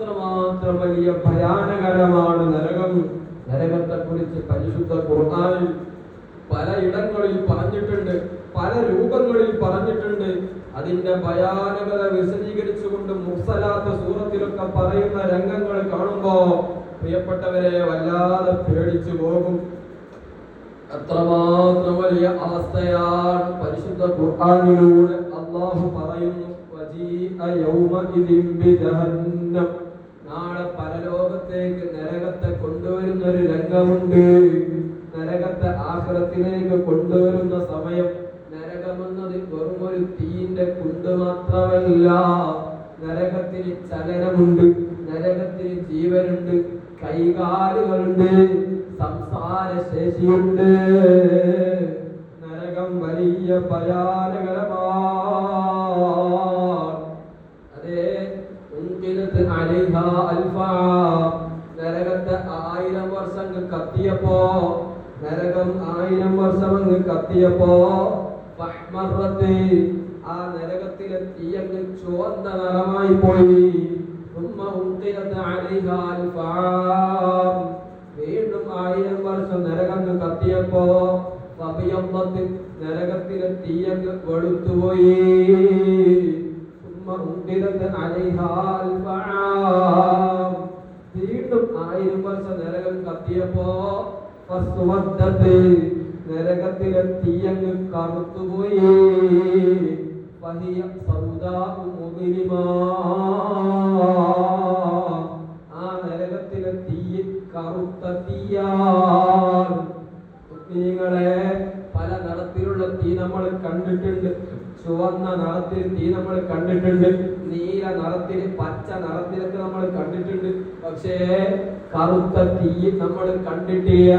അത്രമാത്രം വലിയ ഭയാനകരമാണ് നരകം. നരകത്തെക്കുറിച്ച് പരിശുദ്ധ ഖുർആനിൽ പലയിടങ്ങളിൽ പറഞ്ഞിട്ടുണ്ട്, പല രൂപങ്ങളിൽ പറഞ്ഞിട്ടുണ്ട്. അതിന്റെ ഭയാനകത വിശദീകരിച്ചുകൊണ്ട് മുർസലാത്ത് സൂറത്തിലൊക്കെ പറയുന്ന രംഗങ്ങൾ കാണുമ്പോ പ്രിയപ്പെട്ടവരെ വല്ലാതെ പേടിച്ചു പോകും. അത്രമാത്രം വലിയ അവസ്ഥയാണ് പരിശുദ്ധ ഖുർആനിലൂടെ അല്ലാഹു പറയുന്നു. നാളെ പരലോകത്തേക്ക് നരകത്തെ കൊണ്ടുവരുന്ന ഒരു രംഗമുണ്ട്. നരകത്തെ ആഖിറത്തിലേക്ക് കൊണ്ടുവരുന്ന സമയം നരകമെന്നത് വെറും ഒരു തീന്റെ കുണ്ട് മാത്രമല്ല. നരകത്തിന് ചലനമുണ്ട്, നരകത്തിന് ജീവനുണ്ട്, കൈകാലുകളുണ്ട്, സംസാര ശേഷിയുണ്ട്. നരകം വലിയ ഭയാനകരമാണ്. അതേ നരകത്തെ 1000 വർഷം കത്തിയപ്പോ, നരകം 1000 വർഷം കത്തിയപ്പോ ആ നരകത്തിലെ തീയങ്ങ് ചുവന്ന നിറമായി പോയി. വീണ്ടും 1000 വർഷം നരകം കത്തിയപ്പോ നരകത്തിലെ തീയങ്ങ് വെളുത്തുപോയി. വീണ്ടും 1000 വർഷം നരകം കത്തിയപ്പോ നരകത്തിലെ തീയങ്ങ് കറുത്തുപോയി. ആ നരകത്തിലെ തീ കറുത്ത തീയാണ്. മുസ്ലിങ്ങളെ, പല നിറത്തിലുള്ള തീ നമ്മൾ കണ്ടിട്ടുണ്ട്. ചുവന്ന നിറത്തിൽ തീ നമ്മൾ കണ്ടിട്ടുണ്ട്, നീല നിറത്തിൽ, പച്ച നിറത്തിലൊക്കെ നമ്മൾ കണ്ടിട്ടുണ്ട്. പക്ഷേ കറുത്ത തീ നമ്മൾ കണ്ടിട്ടില്ല.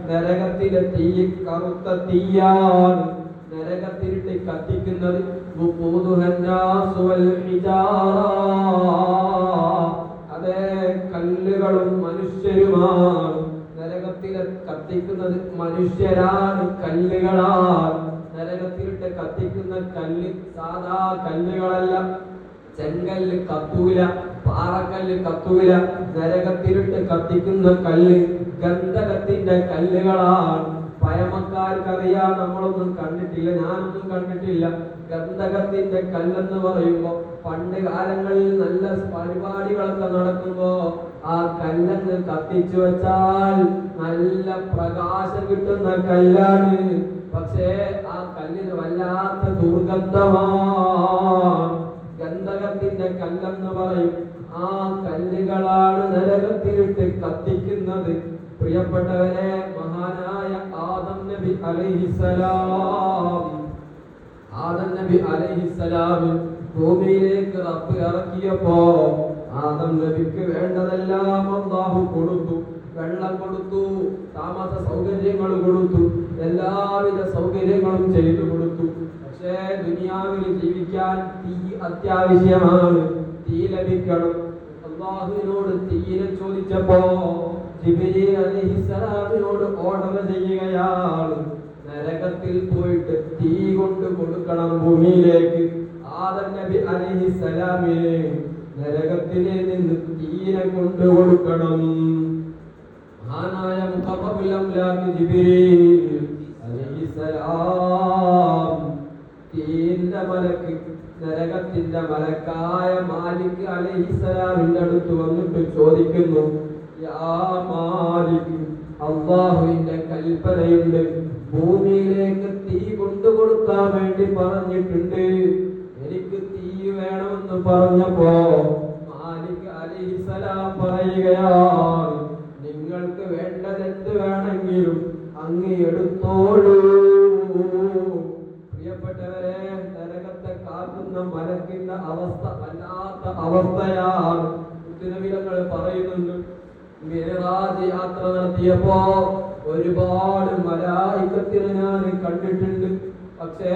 നരകത്തിലെ തീ കറുത്ത തീയാണ്. നരകത്തിലിട്ട് കത്തിക്കുന്നത് അതേ കല്ലുകളും മനുഷ്യരുമാണ്. നരകത്തിലെ കത്തിക്കുന്നത് മനുഷ്യരാണ്, കല്ലുകളാണ്. നരകത്തിലിട്ട് കത്തിക്കുന്ന കല്ല് സാധാ കല്ലുകളല്ല. ചെങ്കല്ല് കത്തൂല, പാറക്കല്ല് കത്തൂല. നരകത്തിലിട്ട് കത്തിക്കുന്ന കല്ല് ഗന്ധകത്തിന്റെ കല്ലുകളാണ്. പഴമക്കാർക്കറിയാം, നമ്മളൊന്നും കണ്ടിട്ടില്ല, ഞാനൊന്നും കണ്ടിട്ടില്ല. ഗന്ധകത്തിന്റെ കല്ലെന്ന് പറയുമ്പോ പണ്ട് കാലങ്ങളിൽ നല്ല പരിപാടികളൊക്കെ നടക്കുമ്പോ ആ കല്ലങ്ങ് കത്തിച്ചു വെച്ചാൽ നല്ല പ്രകാശം കിട്ടുന്ന കല്ലാണ്. പക്ഷേ ആ കല്ലിന് വല്ലാത്ത ദുർഗന്ധമാണ്. ഗന്ധകത്തിന്റെ കല്ലെന്ന് പറയും. ആ കല്ലുകളാണ് നരകത്തിലിട്ട് കത്തിക്കുന്നത്. പ്രിയപ്പെട്ടവരെ, മഹാനായ ആദം നബി അലൈഹിസ്സലാം ഭൂമിയിലേക്ക് റബ്ബ് ഇറക്കിയപ്പോ ആദം നബിക്ക് വേണ്ടതെല്ലാം അല്ലാഹു കൊടുത്തു. വെള്ളം കൊടുത്തു, താമസ സൗകര്യങ്ങൾ കൊടുത്തു, എല്ലാവിധ സൗകര്യങ്ങളും ചെയ്തു കൊടുത്തു. പക്ഷേ ദുനിയാവിൽ ജീവിക്കാൻ തീ അത്യാവശ്യമാണ്. തീ ലഭിക്കണം. അല്ലാഹുവിനോട് തീയെ ചോദിച്ചപ്പോ ജിബ്രീൽ അലൈഹിസ്സലാമിനോട് ഓർഡർ ചെയ്യുകയാണ്, നരകത്തിൽ പോയിട്ട് തീ കൊണ്ട് കൊടുക്കണം ഭൂമിയിലേക്ക്. ആദം നബി അലൈഹിസ്സലാമിനെ നരകത്തിലെ നിന്ന് തീയെ കൊണ്ട് കൊടുക്കണം. മഹാനായ മുഖറബുൽ അംലാഖ് ജിബ്രീൽ അലൈഹിസ്സലാം തീന്റെ മലക്ക്, നരകത്തിന്റെ മലക്കായ മാലിക് അലൈഹിസ്സലാമിന്റെ അടുത്ത് വന്നിട്ട് ചോദിക്കുന്നു, യാ മാലിക്, അല്ലാഹുവിന്റെ കൽപ്പനയുണ്ട്, ഭൂമിയിലേക്ക് തീ കൊണ്ടുകൊടുക്കാൻ വേണ്ടി പറഞ്ഞിട്ടുണ്ട്. എനിക്ക് തീ വേണമെന്ന് പറഞ്ഞപ്പോ മാലിക് അലൈഹിസ്സലാം പറയുകയാണ്, നിങ്ങൾക്ക് വേണ്ടതെന്ത് വേണമെങ്കിലും അങ്ങ് എടുത്തോളൂ. പ്രിയപ്പെട്ടവരെ, നരകത്തെ കാക്കുന്ന മലക്കിന്റെ അവസ്ഥ വല്ലാത്ത അവസ്ഥയാണ്. ഉത്തരവിധങ്ങൾ പറയുന്നുണ്ട്, മിഅ്റാജ് യാത്ര നടത്തിയപ്പോ ഒരുപാട് മലായികത്തിനെ ഞാൻ കണ്ടിട്ടുണ്ട്. പക്ഷേ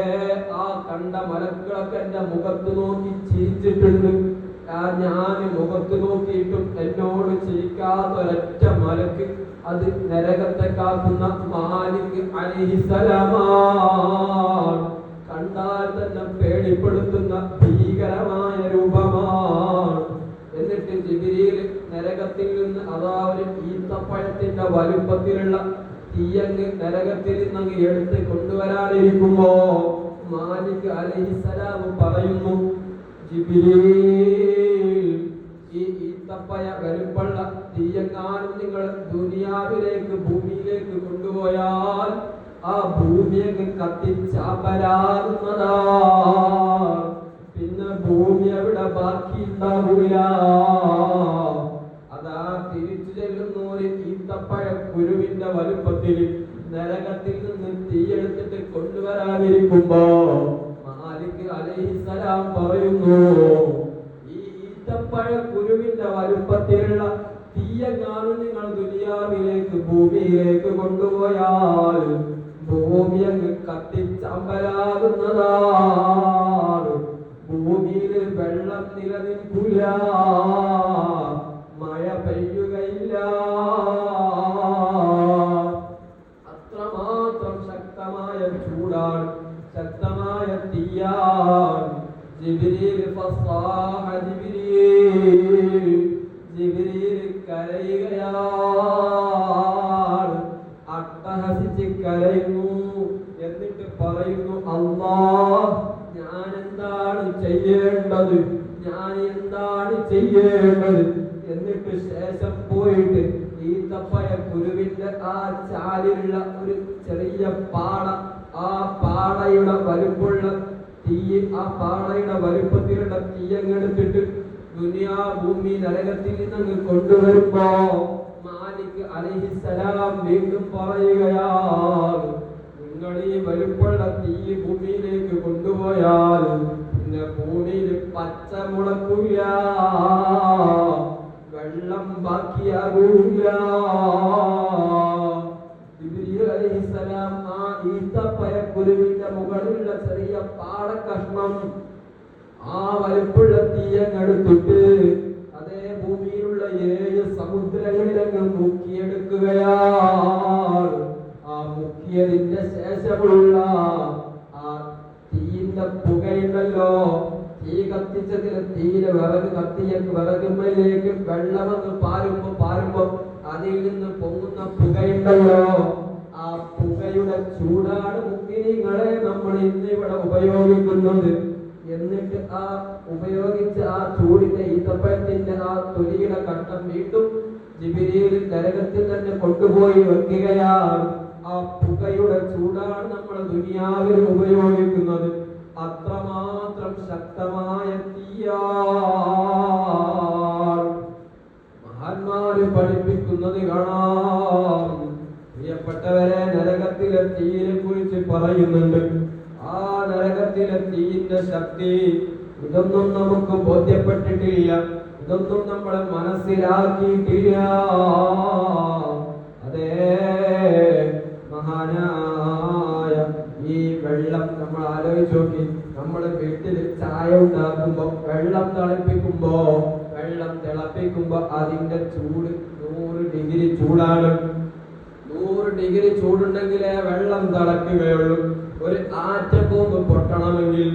ആ കണ്ട മലക്കുകളൊക്കെ എന്റെ മുഖത്ത് നോക്കി ചിരിച്ചിട്ടുണ്ട്. ഞാൻ മുഖത്ത് നോക്കിയിട്ടും എന്നോട് ചിരിക്കാത്ത ഒരൊറ്റ മലക്ക്, അത് നരകത്തെ കാക്കുന്ന മാലിക് അലൈഹിസ്സലാമാണ്. കണ്ടാൽ തന്നെ പേടിപ്പെടുത്തുന്ന ഭീകരമായ രൂപമാണ്. എന്നിട്ട് ജിബ്രീൽ നരകത്തിൽ നിന്ന് അതാ ഒരു ഈത്തപ്പഴത്തിന്റെ വലുപ്പത്തിലുള്ള തീയങ്ങ് നരകത്തിൽ നിന്ന് എടുത്ത് കൊണ്ടുവരാനിരിക്കുമ്പോ മാലിക് അലൈഹിസ്സലാം പറയുന്നു, ജിബ്രീൽ, ഈ ഈത്തപ്പഴ വലുപ്പമുള്ള തീയങ്ങാനും നിങ്ങൾ ദുനിയാവിലേക്ക് ഭൂമിയിലേക്ക് കൊണ്ടുപോയാൽ ആ ഭൂമിയൊക്കെ കത്തിച്ചാമ്പരാകുന്നതാ. പിന്നെ ഭൂമി അവിടെ ബാക്കി ഉണ്ടാവില്ല. അതാ തിരിച്ചു ചെല്ലുന്ന ഒരു ഈത്തപ്പഴ കുരുവിന്റെ വലുപ്പത്തിൽ നരകത്തിൽ നിന്ന് തീയെടുത്തിട്ട് കൊണ്ടുവരാനിരിക്കുമ്പോ മാലിക് അലൈഹിസ്സലാം പറയുന്നു, ഈ ഈത്തപ്പഴ കുരുവിന്റെ വലുപ്പത്തിലുള്ള തീയെങ്ങാനും നിങ്ങൾ ദുനിയാവിലേക്ക് ഭൂമിയിലേക്ക് കൊണ്ടുപോയാൽ ഭൂമി അങ്ങ് കത്തിച്ചമ്പലാകുന്നതാണ്. ഭൂമിയിൽ വെള്ളം നിലനിൽക്കില്ല, മഴ പെയ്യുകയില്ല. അത്രമാത്രം ശക്തമായ ചൂടാണ്, ശക്തമായ തീയാണ്. ജിബ്രീൽ ഫസ്സാഹ, ജിബ്രീൽ കരയുകയാണ്, അട്ടഹസിച്ച് കരയുന്നു. എന്നിട്ട് പറയുന്നു, അല്ലാഹ്, ഞാൻ എന്താണ് ചെയ്യേണ്ടത്, ഞാൻ എന്താണ് ചെയ്യേണ്ടത്? എന്നിട്ട് ശേഷം പോയിട്ട് ഈത്തപ്പഴ കുരുവിന്റെ ആ ചാലിലുള്ള ഒരു ചെറിയ പാട, ആ പാടയുടെ വലുപ്പമുള്ള തീ, ആ പാടയുടെ വലുപ്പത്തിലുള്ള തീയങ്ങെടുത്തിട്ട് ദുനിയാ ഭൂമി നരകത്തിൽ നിന്ന് കൊണ്ടുവരുമ്പോ മാലിക് അലൈഹിസ്സലാം വീണ്ടും പറയുകയാണ്, നിങ്ങൾ ഈ വലുപ്പമുള്ള തീ ഭൂമിയിലേക്ക് കൊണ്ടുപോയാൽ പിന്നെ ഭൂമിയിൽ പച്ച മുളക്കില്ല, വെള്ളം ബാക്കിയാകൂല. ജിബ്രീൽ അലൈഹിസ്സലാം ആ ഈത്തപ്പഴക്കുരുവിന്റെ മുകളിലുള്ള ചെറിയ പാടക്കഷ്ണം ആ വലുപ്പുള്ള തീയങ്ങെടുത്തിട്ട് അതേ ഭൂമിയിലുള്ള 7 സമുദ്രങ്ങളിലങ്ങ് മുക്കിയെടുക്കുകയാണ്. ആ മുക്കിയതിന്റെ ശേഷമുള്ള ആ തീയിന്റെ പുകയുണ്ടല്ലോ, തീ കത്തിച്ചതിന് തീയില് വിറക് കത്തിയ വിറകുമ്മയിലേക്ക് വെള്ളമെന്ന് പാരുമ്പോ അതിൽ നിന്ന് പൊങ്ങുന്ന പുകയുണ്ടല്ലോ, ആ പുകയുടെ ചൂടാണ് മുഅ്മിനീങ്ങളെ നമ്മൾ ഇന്നിവിടെ ഉപയോഗിക്കുന്നത്. എന്നിട്ട് ആ ഉപയോഗിച്ച ആ ചൂടിന്റെ ഈത്തപ്പഴത്തിന്റെ ആ തൊലിയുടെ കട്ടം വീണ്ടും ജിബ്രീൽ നരകത്തിൽ തന്നെ കൊണ്ടുപോയി വെക്കുകയാണ്. ആ പുകയുടെ ചൂടാണ് നമ്മൾ ദുനിയാവിൽ ഉപയോഗിക്കുന്നത്. അത്രമാത്രം ശക്തമായ തീയാണ്. മഹാന്മാര് പഠിപ്പിക്കുന്നത് കാണാം. പ്രിയപ്പെട്ടവരെ, നരകത്തിലെ തീയെ കുറിച്ച് പറയുന്നുണ്ട്. ആ നരകത്തിലെ തീയിന്റെ ശക്തി ഇതൊന്നും നമുക്ക് ബോധ്യപ്പെട്ടിട്ടില്ല, ഇതൊന്നും നമ്മൾ മനസ്സിലാക്കിയിട്ടില്ല. അതേ മഹാനായ ഈ വെള്ളം നമ്മൾ ആലോചിച്ച് നോക്കി. നമ്മൾ വീട്ടിൽ ചായ ഉണ്ടാക്കുമ്പോ വെള്ളം തിളപ്പിക്കുമ്പോ അതിന്റെ ചൂട് 100 ഡിഗ്രി ചൂടാണ്. 100 ഡിഗ്രി ചൂടുണ്ടെങ്കിലേ വെള്ളം തിളക്കുകയുള്ളൂ. ഒരു ആറ്റബോംബ് പൊട്ടണമെങ്കിൽ,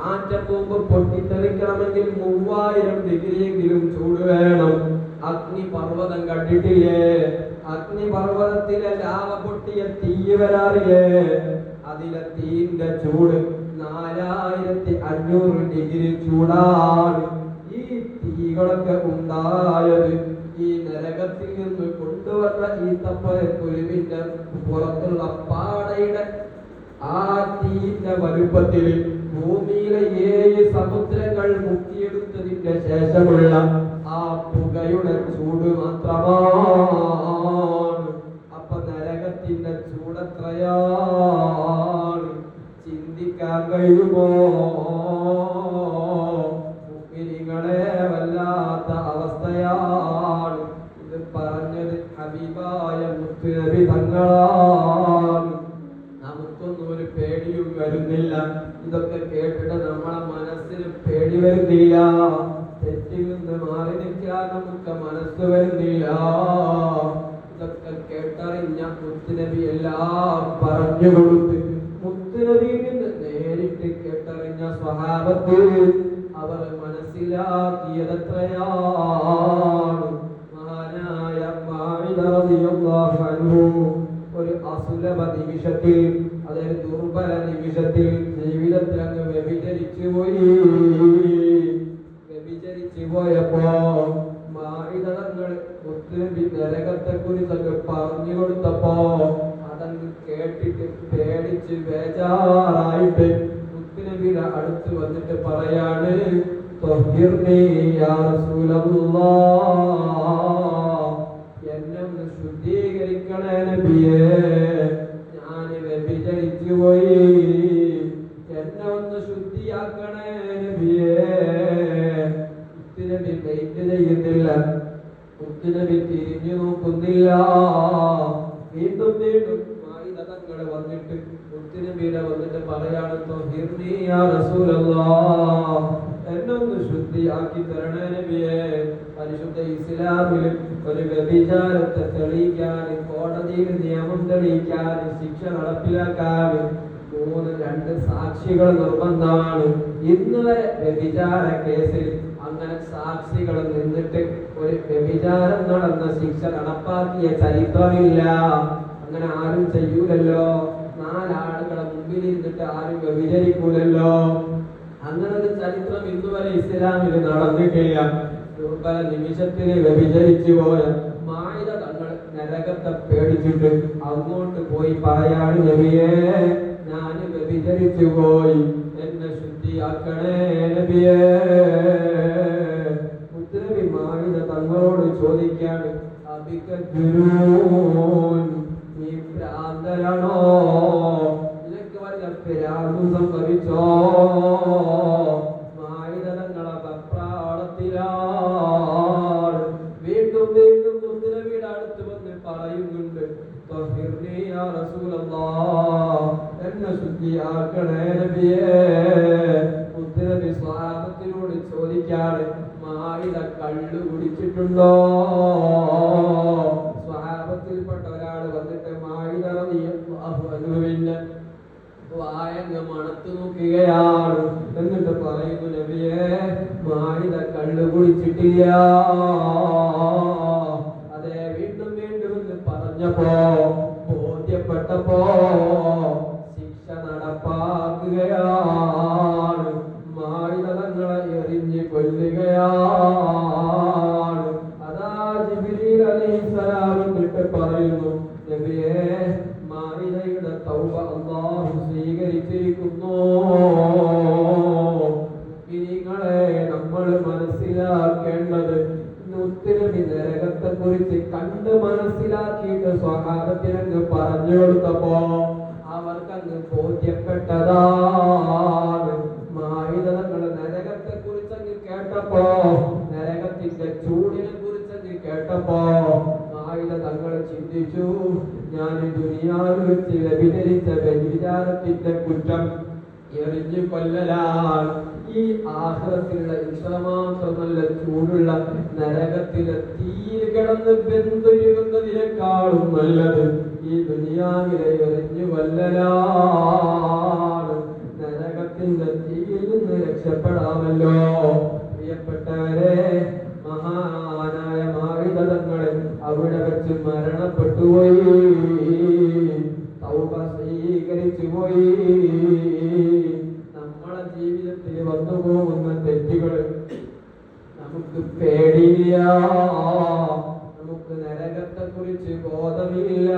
ആറ്റബോംബ് പൊട്ടിത്തെറിക്കണമെങ്കിൽ 3000 ഡിഗ്രിയെങ്കിലും ചൂട് വേണം. അഗ്നിപർവ്വതം കണ്ടിട്ടില്ലേ? അഗ്നിപർവ്വതത്തിലെ ലാവ പൊട്ടിയ തീ വരാറില്ലേ? അതിലെ തീന്റെ ചൂട് 4500 ഡിഗ്രി ചൂടാണ്. ഈ തീകളൊക്കെ ഉണ്ടായത് ഈ നരകത്തിൽ നിന്ന് കൊണ്ടുവന്ന ഈത്തപ്പഴക്കുരുവിന്റെ പുറത്തുള്ള പാടയുടെ ആ തീന്റെ വലുപ്പത്തിൽ ഭൂമിയിലെ 7 സമുദ്രങ്ങൾ മുക്കിയെടുത്തതിന്റെ ശേഷമുള്ള ആ പുകയുടെ ചൂട് മാത്രമാണ്. അപ്പൊ നരകത്തിന്റെ ചൂടെത്രയാണ് ചിന്തിക്കാൻ കഴിയുമോ? മുഅ്മിനീങ്ങളെ, വല്ലാത്ത അവസ്ഥയാണ്. ഇത് പറഞ്ഞത് ഹബീബായ മുത്തുനബി തങ്ങളാണ്. നമുക്കൊന്നും ഒരു പേടിയും വരുന്നില്ല. ഇതൊക്കെ കേട്ടിട്ട് നമ്മളെ മനസ്സിന് പേടി വരുന്നില്ല. തെറ്റിൽ നിന്ന് മാറി നിൽക്കാൻ നമുക്ക് മനസ്സ് വരുന്നില്ല. ഇതൊക്കെ കേട്ടറിഞ്ഞ മുത്തുനബി എല്ലാം പറഞ്ഞു കൊടുത്ത്, മുത്തുനബിയിൽ നിന്ന് നേരിട്ട് കേട്ടറിഞ്ഞ സ്വഹാബത്ത് അവർ മനസ്സിലാക്കിയതെത്രയാണ്. ദുർലഭ നിമിഷത്തിൽ, അതൊരു ദുർബല നിമിഷത്തിൽ ജീവിതത്തിൽ അങ്ങ് വ്യഭിചരിച്ചു പോയപ്പോ മാഇദങ്ങൾ മുത്തുനബി നരകത്തെ കുറിച്ചൊക്കെ പറഞ്ഞു കൊടുത്തപ്പോ അതങ്ങ് കേട്ടിട്ട് പേടിച്ച് ബേജാറായിട്ട് മുത്തുനബിയുടെ അടുത്ത് വന്നിട്ട് പറയാണ്, ത്വഹിർനി യാ റസൂലല്ലാഹ്, എന്നെ ഒന്ന് ശുദ്ധീകരിക്കണേ നബിയേ, ഞാൻ വ്യഭിചരിച്ചു പോയി, എന്നെ ഒന്ന് ശുദ്ധിയാക്കണേ നബിയേ. മുത്തുനബി വെയിറ്റ് ചെയ്യുന്നില്ല, മുത്തുനബി തിരിഞ്ഞു നോക്കുന്നില്ല. വീണ്ടും വീണ്ടും മാഇദങ്ങൾ വന്നിട്ട് മുത്തുനബിയുടെ വന്നിട്ട് പറയാണ്, ത്വഹിർനി യാ റസൂലല്ലാഹ്, എന്നെ ഒന്ന് ശുദ്ധിയാക്കി തരണേ നബിയേ. പരിശുദ്ധ ഇസ്ലാമിൽ ഒരു വ്യഭിചാരത്തെ തെളിയിക്കാൻ, കോടതിയിൽ നിയമം തെളിയിക്കാൻ, ശിക്ഷ നടപ്പിലാക്കാൻ 2 സാക്ഷികൾ നിർബന്ധമാണ്. ഇന്ന് വരെ വ്യഭിചാര കേസിൽ അങ്ങനെ സാക്ഷികൾ നിന്നിട്ട് ഒരു വ്യഭിചാരം നടന്ന ശിക്ഷ നടപ്പാക്കിയ ചരിത്രമില്ല. അങ്ങനെ ആരും ചെയ്യൂലല്ലോ. 4 ആളുകളെ മുമ്പിൽ ഇരുന്നിട്ട് ആരും വ്യഭിചരിക്കൂലല്ലോ. അങ്ങനെ ഒരു ചരിത്രം ഇന്നുവരെ ഇസ്ലാമിൽ നടന്നിട്ടില്ല. ദുർബല നിമിഷത്തിൽ വ്യഭിചരിച്ചു പോയ മാഇദ തങ്ങൾ നരകത്തെ പേടിച്ചിട്ട് അങ്ങോട്ട് പോയി പറയാണ്, നബിയേ, ഞാൻ വ്യഭിചരിച്ചു പോയി, എന്നെ ശുദ്ധിയാക്കണേ നബിയേ. മുത്തുനബി മാഇദ തങ്ങളോട് ചോദിക്കാണ്, അബിക ജുനൂൻ, നീ ഭ്രാന്തരാണോ? നിനക്ക് വല്ല ഭ്രാന്തും സംഭവിച്ചോ? മാഇദ തങ്ങളെ വെപ്രാളത്തിലാണ്. വീണ്ടും വീണ്ടും മുത്തുനബിയുടെ അടുത്ത് വന്ന് പറയുന്നുണ്ട്, ത്വഹിർനി യാ റസൂലല്ലാഹ്, എന്നെ ശുദ്ധിയാക്കണേ നബിയേ. മുത്തുനബി സ്വഹാബത്തിനോട് ചോദിക്കാണ്, മാഇദ കള്ളു കുടിച്ചിട്ടുണ്ടോ? സ്വഹാബത്തിൽപ്പെട്ട ഒരാൾ വന്നിട്ട് മാഇദ റളിയല്ലാഹു അൻഹുവിന്റെ വായങ്ങ് മണത്തു നോക്കുകയാണ്. എന്നിട്ട് പറയുന്നു, നബിയേ, മാഇദ കള്ളു കുടിച്ചിട്ടില്ല. അതെ, വീണ്ടും വീണ്ടും എന്ന് പറഞ്ഞപ്പോ ബോധ്യപ്പെട്ടപ്പോ ശിക്ഷ നടപ്പാക്കുകയാണ്. മാഇദ തങ്ങളെ എറിഞ്ഞ് കൊല്ലുകയാണ്. അതാ ജിബ്രീൽ അലൈഹിസ്സലാം എന്നിട്ട് പറയുന്നു, നബിയേ, മാഇദയുടെ തൗബ അല്ലാഹു സ്വീകരിച്ചിരിക്കുന്നു. മുഅ്മിനീങ്ങളെ, നമ്മൾ മനസ്സിലാക്കേണ്ടത്, മുത്തുനബി നരകത്തെ കുറിച്ച് കണ്ട് മനസ്സിലാക്കിയിട്ട് സ്വഹാബത്തിനങ്ങ് പറഞ്ഞു കൊടുത്തപ്പോ അവർക്കങ്ങ് ബോധ്യപ്പെട്ടതാണ്. മാഇദ തങ്ങൾ നരകത്തെ കുറിച്ചങ്ങ് കേട്ടപ്പോ, നരകത്തിന്റെ ചൂടിനെ കുറിച്ചങ്ങ് കേട്ടപ്പോ മാഇദ തങ്ങൾ ചിന്തിച്ചു, ഞാൻ ദുനിയാവിൽ വെച്ച് വ്യഭിചരിച്ച വ്യഭിചാരത്തിന്റെ കുറ്റം എറിഞ്ഞു കൊല്ലലാണ്. ഈ ആഖിറത്തിലുള്ള ഇത്രമാത്രം നല്ല ചൂടുള്ള നരകത്തിലെ തീയിൽ കിടന്ന് വെന്തൊരുകുന്നതിനേക്കാളും നല്ലത് ഈ ദുനിയാവിലെ എറിഞ്ഞു കൊല്ലലാണ്. നരകത്തിന്റെ തീയിൽ നിന്ന് രക്ഷപ്പെടാമല്ലോ. പ്രിയപ്പെട്ടവരെ, മഹാനായ മാഇദ തങ്ങൾ അവിടെ വെച്ച് മരണപ്പെട്ടുപോയി, തൗബ സ്വീകരിച്ചു പോയി. നമ്മളെ ജീവിതത്തിൽ വന്നു പോകുന്ന തെറ്റുകൾ നമുക്ക് പേടിയില്ല, നമുക്ക് നരകത്തെ കുറിച്ച് ബോധമില്ല.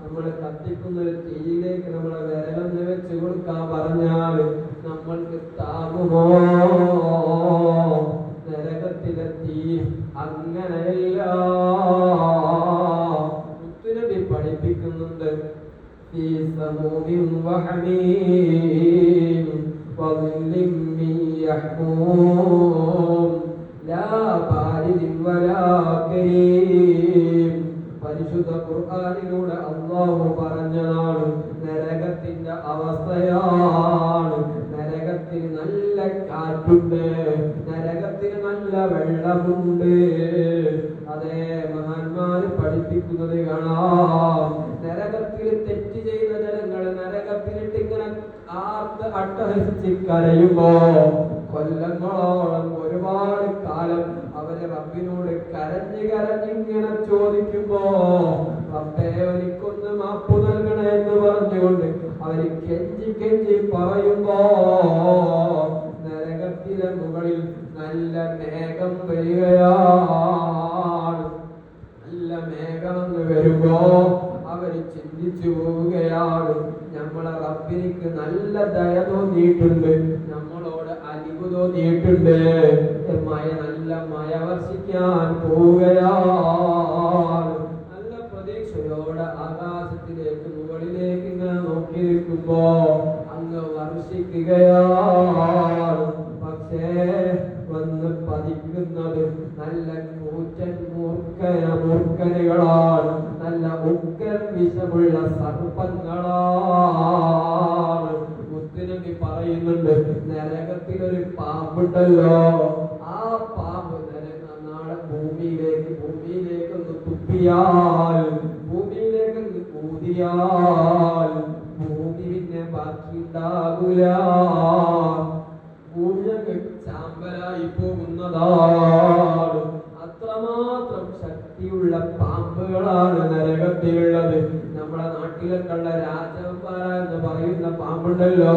നമ്മൾ കത്തിക്കുന്നൊരു തീയിലേക്ക് നമ്മളെ വിരലൊന്ന് വെച്ച് കൊടുക്കാൻ പറഞ്ഞാൽ നമ്മൾക്ക് താങ്ങുമോ? നരകത്തിലെ തീ അങ്ങനെയല്ല. മുത്തുനബി പഠിപ്പിക്കുന്നുണ്ട്, ഫീ സമൂമിൻ വഹമീം വദില്ലിൻ മിൻ യഹ്മൂം ലാ ബാരിദിൻ വലാ കരീം. പരിശുദ്ധ ഖുർആനിലൂടെ അല്ലാഹു പറഞ്ഞതാണ് നരകത്തിന്റെ അവസ്ഥയാണ്. നരകത്തിന് നല്ല കാറ്റുണ്ട്, നരകത്തിന് നല്ല വെള്ളമുണ്ട്. അതേ, മഹാന്മാര് പഠിപ്പിക്കുന്നത് കാണാം. നരകത്തിൽ തെറ്റ് ചെയ്ത ജനങ്ങൾ നരകത്തിലിട്ട് ഇങ്ങനെ ആർത്ത് അട്ടഹസിച്ച് കരയുമ്പോ കൊല്ലങ്ങളോളം ഒരുപാട് കാലം അവര് റബ്ബിനോട് കരഞ്ഞ് കരഞ്ഞിങ്ങനെ ചോദിക്കുമ്പോ റബ്ബേ എനിക്കൊന്ന് മാപ്പ് നൽകണേ എന്ന് പറഞ്ഞുകൊണ്ട് അവര് കെഞ്ചി കെഞ്ചി പറയുമ്പോ നരകത്തിലെ മുകളിൽ നല്ല മേഘം വരികയാണ്. നല്ല മേഘമെന്ന് വരുമ്പോ അവര് ചിന്തിച്ചു പോവുകയാണ്, നമ്മളെ റബ്ബിനിക്ക് നല്ല ദയ തോന്നിയിട്ടുണ്ട്, നമ്മളോട് അലിവ് തോന്നിയിട്ടുണ്ട്, നല്ല മഴ വർഷിക്കാൻ പോവുകയാണ്. നല്ല പ്രതീക്ഷയോടെ ആകാശത്തിലേക്ക് മുകളിലേക്ക് ഇങ്ങനെ നോക്കി നിൽക്കുമ്പോ അങ്ങ് വർഷിക്കുകയാണ്. പക്ഷേ വന്ന് പതിക്കുന്നത് നല്ല കൂറ്റൻ മൂർഖനുകളാണ്, നല്ല ഉഗ്രൻ വിഷമുള്ള സർപ്പങ്ങളാണ്. മുത്തുനബി പറയുന്നുണ്ട്, നരകത്തിലൊരു പാമ്പുണ്ടല്ലോ, ആ പാമ്പ് നാളെ ഭൂമിയിലേക്കൊന്ന് തുപ്പിയാൽ, ഭൂമിയിലേക്കൊന്ന് ഊതിയാൽ ഭൂമി പിന്നെ ബാക്കിയുണ്ടാകൂല, ഭൂമി ചാമ്പലായി പോകുന്നതാണ്. അത്രമാത്രം ശക്തിയുള്ള പാമ്പുകളാണ് നരകത്തിലുള്ളത്. നമ്മുടെ നാട്ടിലൊക്കെ ഉള്ള രാജവമ്പാറ എന്ന് പറയുന്ന പാമ്പുണ്ടല്ലോ,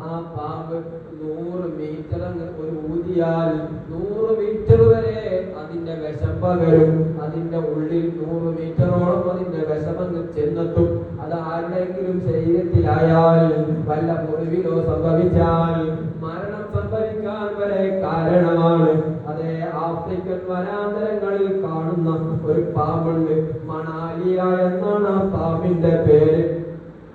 ആ പാമ്പ് 100 മീറ്റർ ഒരു ഊതിയാൽ 100 മീറ്റർ വരെ അതിന്റെ വിഷം പകരും. അതിന്റെ ഉള്ളിൽ 100 മീറ്ററോളം അതിന്റെ വിഷമങ്ങ് ചെന്നെത്തും. അത് ആരുടെയെങ്കിലും ശരീരത്തിലായാൽ, വല്ല മുറിവിലോ സംഭവിച്ചാൽ മരണം സംഭവിക്കാൻ വരെ കാരണമാണ്. അതേ ആഫ്രിക്കൻ വനാന്തരങ്ങളിൽ കാണുന്ന ഒരു പാമ്പുണ്ട്, മണാലിയ എന്നാണ് ആ പാമ്പിന്റെ പേര്.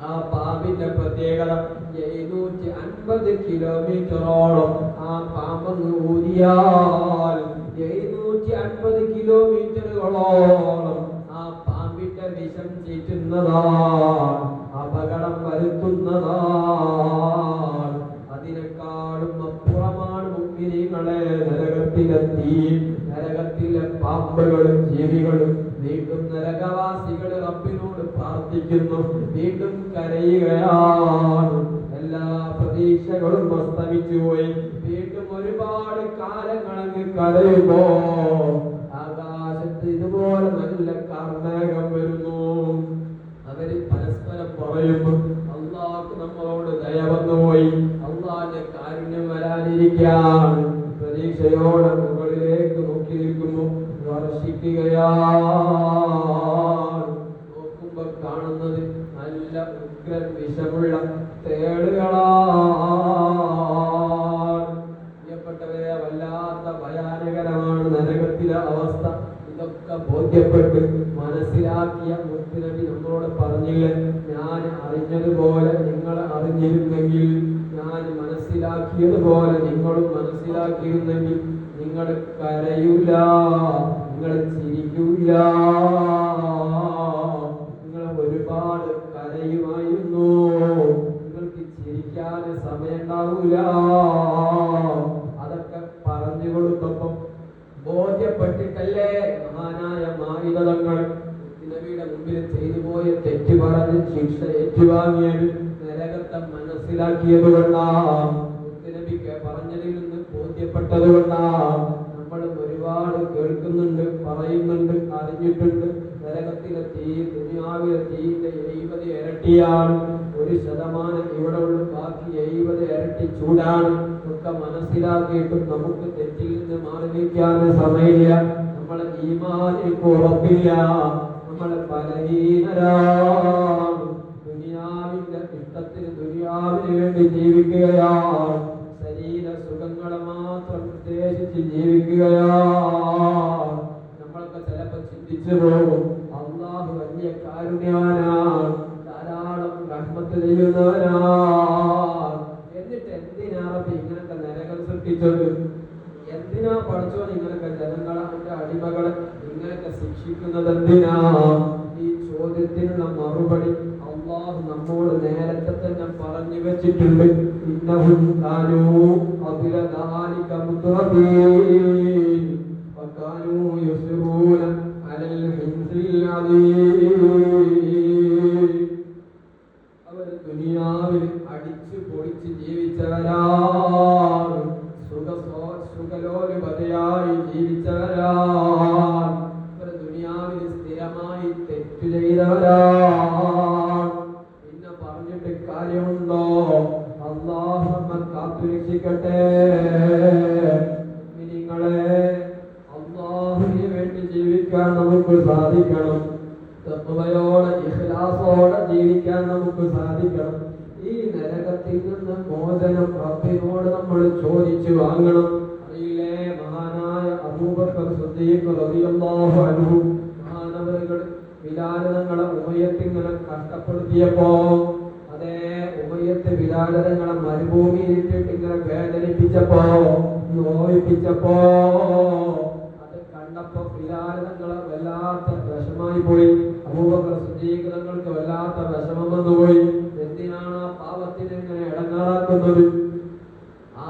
ആ പാമ്പിന്റെ പ്രത്യേകത 750 കിലോമീറ്ററോളം ആ പാമ്പങ്ങ് ഊതിയാൽ 750 കിലോമീറ്ററുകളോളം ആ പാമ്പിന്റെ വിഷം ചീറ്റുന്നതാണ്, അപകടം വരുത്തുന്നതാണ്. അതിനേക്കാളും അപ്പുറമാണ് മുഅ്മിനീങ്ങളെ നരകത്തിലെ തീ, നരകത്തിലെ പാമ്പുകളും ജീവികളും. വീണ്ടും നരകവാസികൾ റബ്ബിനോട് പ്രാർത്ഥിക്കുന്നു, വീണ്ടും കരയുകയാണ്. എല്ലാ പ്രതീക്ഷകളും അസ്തമിച്ചു പോയി. വീണ്ടും ഒരുപാട് കാലങ്ങളങ്ങ് കരയുമ്പോ ആകാശത്ത് ഇതുപോലെ നല്ല കാർമേഘം വരുന്നു. അവര് പരസ്പരം പറയുന്നു, അള്ളാഹ് നമ്മളോട് ദയ വന്നുപോയി, അള്ളാഹിന്റെ കാരുണ്യം വരാനിരിക്കുകയാണ്. പ്രതീക്ഷയോടെ മുകളിലേക്ക് നോക്കി നിൽക്കുമ്പോ വർഷിക്കുകയാണ്. നോക്കുമ്പോ കാണുന്നത് നല്ല ഉഗ്രൻ വിഷമുള്ള തേളുകളാണ്. പ്രിയപ്പെട്ടവരെ, വല്ലാത്ത ഭയാനകരമാണ് നരകത്തിലെ അവസ്ഥ. ഇതൊക്കെ ബോധ്യപ്പെട്ട് മനസ്സിലാക്കിയ മുത്തുനബി നമ്മളോട് പറഞ്ഞില്ലേ, ഞാൻ അറിഞ്ഞതുപോലെ നിങ്ങൾ അറിഞ്ഞിരുന്നെങ്കിൽ, ഞാൻ മനസ്സിലാക്കിയതുപോലെ നിങ്ങളും മനസ്സിലാക്കിയിരുന്നെങ്കിൽ നിങ്ങൾ കരയൂല, നിങ്ങൾ ചിരിക്കൂല, നിങ്ങൾ ഒരുപാട് കരയുമായിരുന്നു, നിങ്ങൾക്ക് ചിരിക്കാൻ സമയം ഉണ്ടാവൂല. അതൊക്കെ പറഞ്ഞു കൊടുത്തപ്പം ബോധ്യപ്പെട്ടിട്ടല്ലേ മഹാനായ മാഇദ തങ്ങൾ നബിയുടെ മുമ്പിൽ ചെയ്തു പോയ തെറ്റ് പറഞ്ഞ് ശിക്ഷ ഏറ്റുവാങ്ങിയത് നരകത്തെ മനസ്സിലാക്കിയത് കൊണ്ടാണ്, നബിക്ക് പറഞ്ഞതിൽ നിന്ന് ബോധ്യപ്പെട്ടത് കൊണ്ടാണ്. നമ്മളും ഒരുപാട് കേൾക്കുന്നുണ്ട്, പറയുന്നുണ്ട്, അറിഞ്ഞിട്ടുണ്ട്. നരകത്തിലെ തീ ദുനിയാവിലെ തീന്റെ 70 ഇരട്ടിയാണ്. 1% ഇവിടെ ഉള്ളു, ബാക്കി 70 ഇരട്ടി ചൂടാണ്. ഒക്കെ മനസ്സിലാക്കിയിട്ടും നമുക്ക് തെറ്റിൽ നിന്ന് മാറി നിൽക്കാൻ സമയമില്ല. നമ്മളെ ഈമാനിക്ക് ഉറപ്പില്ല, നമ്മളെ ബലഹീനരാണ്. ദുനിയാവിന്റെ ഇഷ്ടത്തിന് ദുനിയാവിന് വേണ്ടി ജീവിക്കുകയാണ്, ശരീര സുഖങ്ങളെ മാത്രം ഉദ്ദേശിച്ച് ജീവിക്കുകയാണ്. നമ്മളൊക്കെ ചിലപ്പോൾ ചിന്തിച്ചു പോകും, അല്ലാഹു വലിയ കാരുണ്യവാനാണ്, ധാരാളം റഹ്മത്ത് ചെയ്യുന്നവനാണ്, എന്നിട്ട് എന്തിനാണ് ഇങ്ങനത്തെ നരകം സൃഷ്ടിച്ചത്? എന്തിനാ പഠിച്ചോൻ ഇങ്ങനൊക്കെ ജനങ്ങളെ, അടിമകളെ ഇങ്ങനൊക്കെ ശിക്ഷിക്കുന്നത് എന്തിനാ? ഈ ചോദ്യത്തിനുള്ള മറുപടി അല്ലാഹു നമ്മോട് നേരത്തെ തന്നെ പറഞ്ഞു വെച്ചിട്ടുണ്ട്. ഇന്നഹും കാനൂ ഖബല ദാലിക മുത്റഫീൻ വകാനൂ യുസ്റൂന അലൽ ഹിൻസിൽ അദീം. അവർ ദുനിയാവിൽ അടിച്ചു പൊളിച്ച് ജീവിച്ചവരാണ്, സുഖലോലുപതയായി ജീവിച്ചവരാണ്. പിന്നെ പറഞ്ഞിട്ട് കാര്യമുണ്ടോ? അല്ലാഹു നമ്മെ കാത്തുരക്ഷിക്കട്ടെ. നിങ്ങളെ അല്ലാഹുവിന് വേണ്ടി ജീവിക്കാൻ നമുക്ക് സാധിക്കണം. തഖ്വയോടെ ഇഖ്ലാസോടെ ജീവിക്കാൻ നമുക്ക് സാധിക്കണം. ഈ നരകത്തിൽ നിന്ന് മോചനം റബ്ബിനോട് നമ്മൾ ചോദിച്ചു വാങ്ങണം. അറിയില്ലേ, മഹാനായ അബൂബക്കർ സിദ്ദീഖ് റളിയല്ലാഹു അൻഹു മഹാനവറുകൾ ബിലാൽ തങ്ങളെ ഉമയ്യത്ത് ഇങ്ങനെ കഷ്ടപ്പെടുത്തിയപ്പോ, അതേ ഉമയ്യത്ത് ബിലാൽ തങ്ങളെ മരുഭൂമിയിൽ ഇട്ടിട്ട് ഇങ്ങനെ വേദനിപ്പിച്ചപ്പോ, നോയിപ്പിച്ചപ്പോ, അത് കണ്ടപ്പോ ബിലാൽ തങ്ങളെ വല്ലാത്ത വിഷമായി പോയി. അബൂബക്കർ സിദ്ദീഖ് തങ്ങൾക്ക് വല്ലാത്ത വിഷമം വന്നുപോയി. എന്തിനാണ് ആ പാവത്തിന് ഇങ്ങനെ ഇടങ്ങാറാക്കുന്നത്? ആ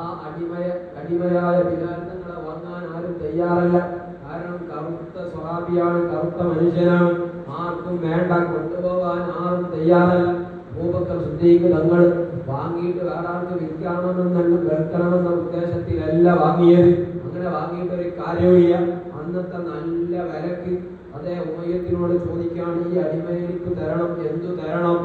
അടിമയായ ബിലാൽ തങ്ങളെ വാങ്ങാൻ ആരും തയ്യാറല്ല. കാരണം കറുത്ത സ്വഹാബിയാണ്, കറുത്ത മനുഷ്യനാണ്, ആർക്കും വേണ്ട, കൊണ്ടുപോകാൻ ആരും തയ്യാറല്ല. അബൂബക്കർ സിദ്ദീഖ് തങ്ങൾ വാങ്ങിയിട്ട് വേറെ ആൾക്ക് വിൽക്കണമെന്ന ഉദ്ദേശത്തിലല്ല വാങ്ങിയത്. അങ്ങനെ വാങ്ങിയിട്ട് ഒരു കാര്യമില്ല. അന്നത്തെ നല്ല വിലക്ക് അതേ ഉമയ്യത്തിനോട് ചോദിക്കാണ്, ഈ അടിമയെ എനിക്ക് തരണം, എന്തു തരണം?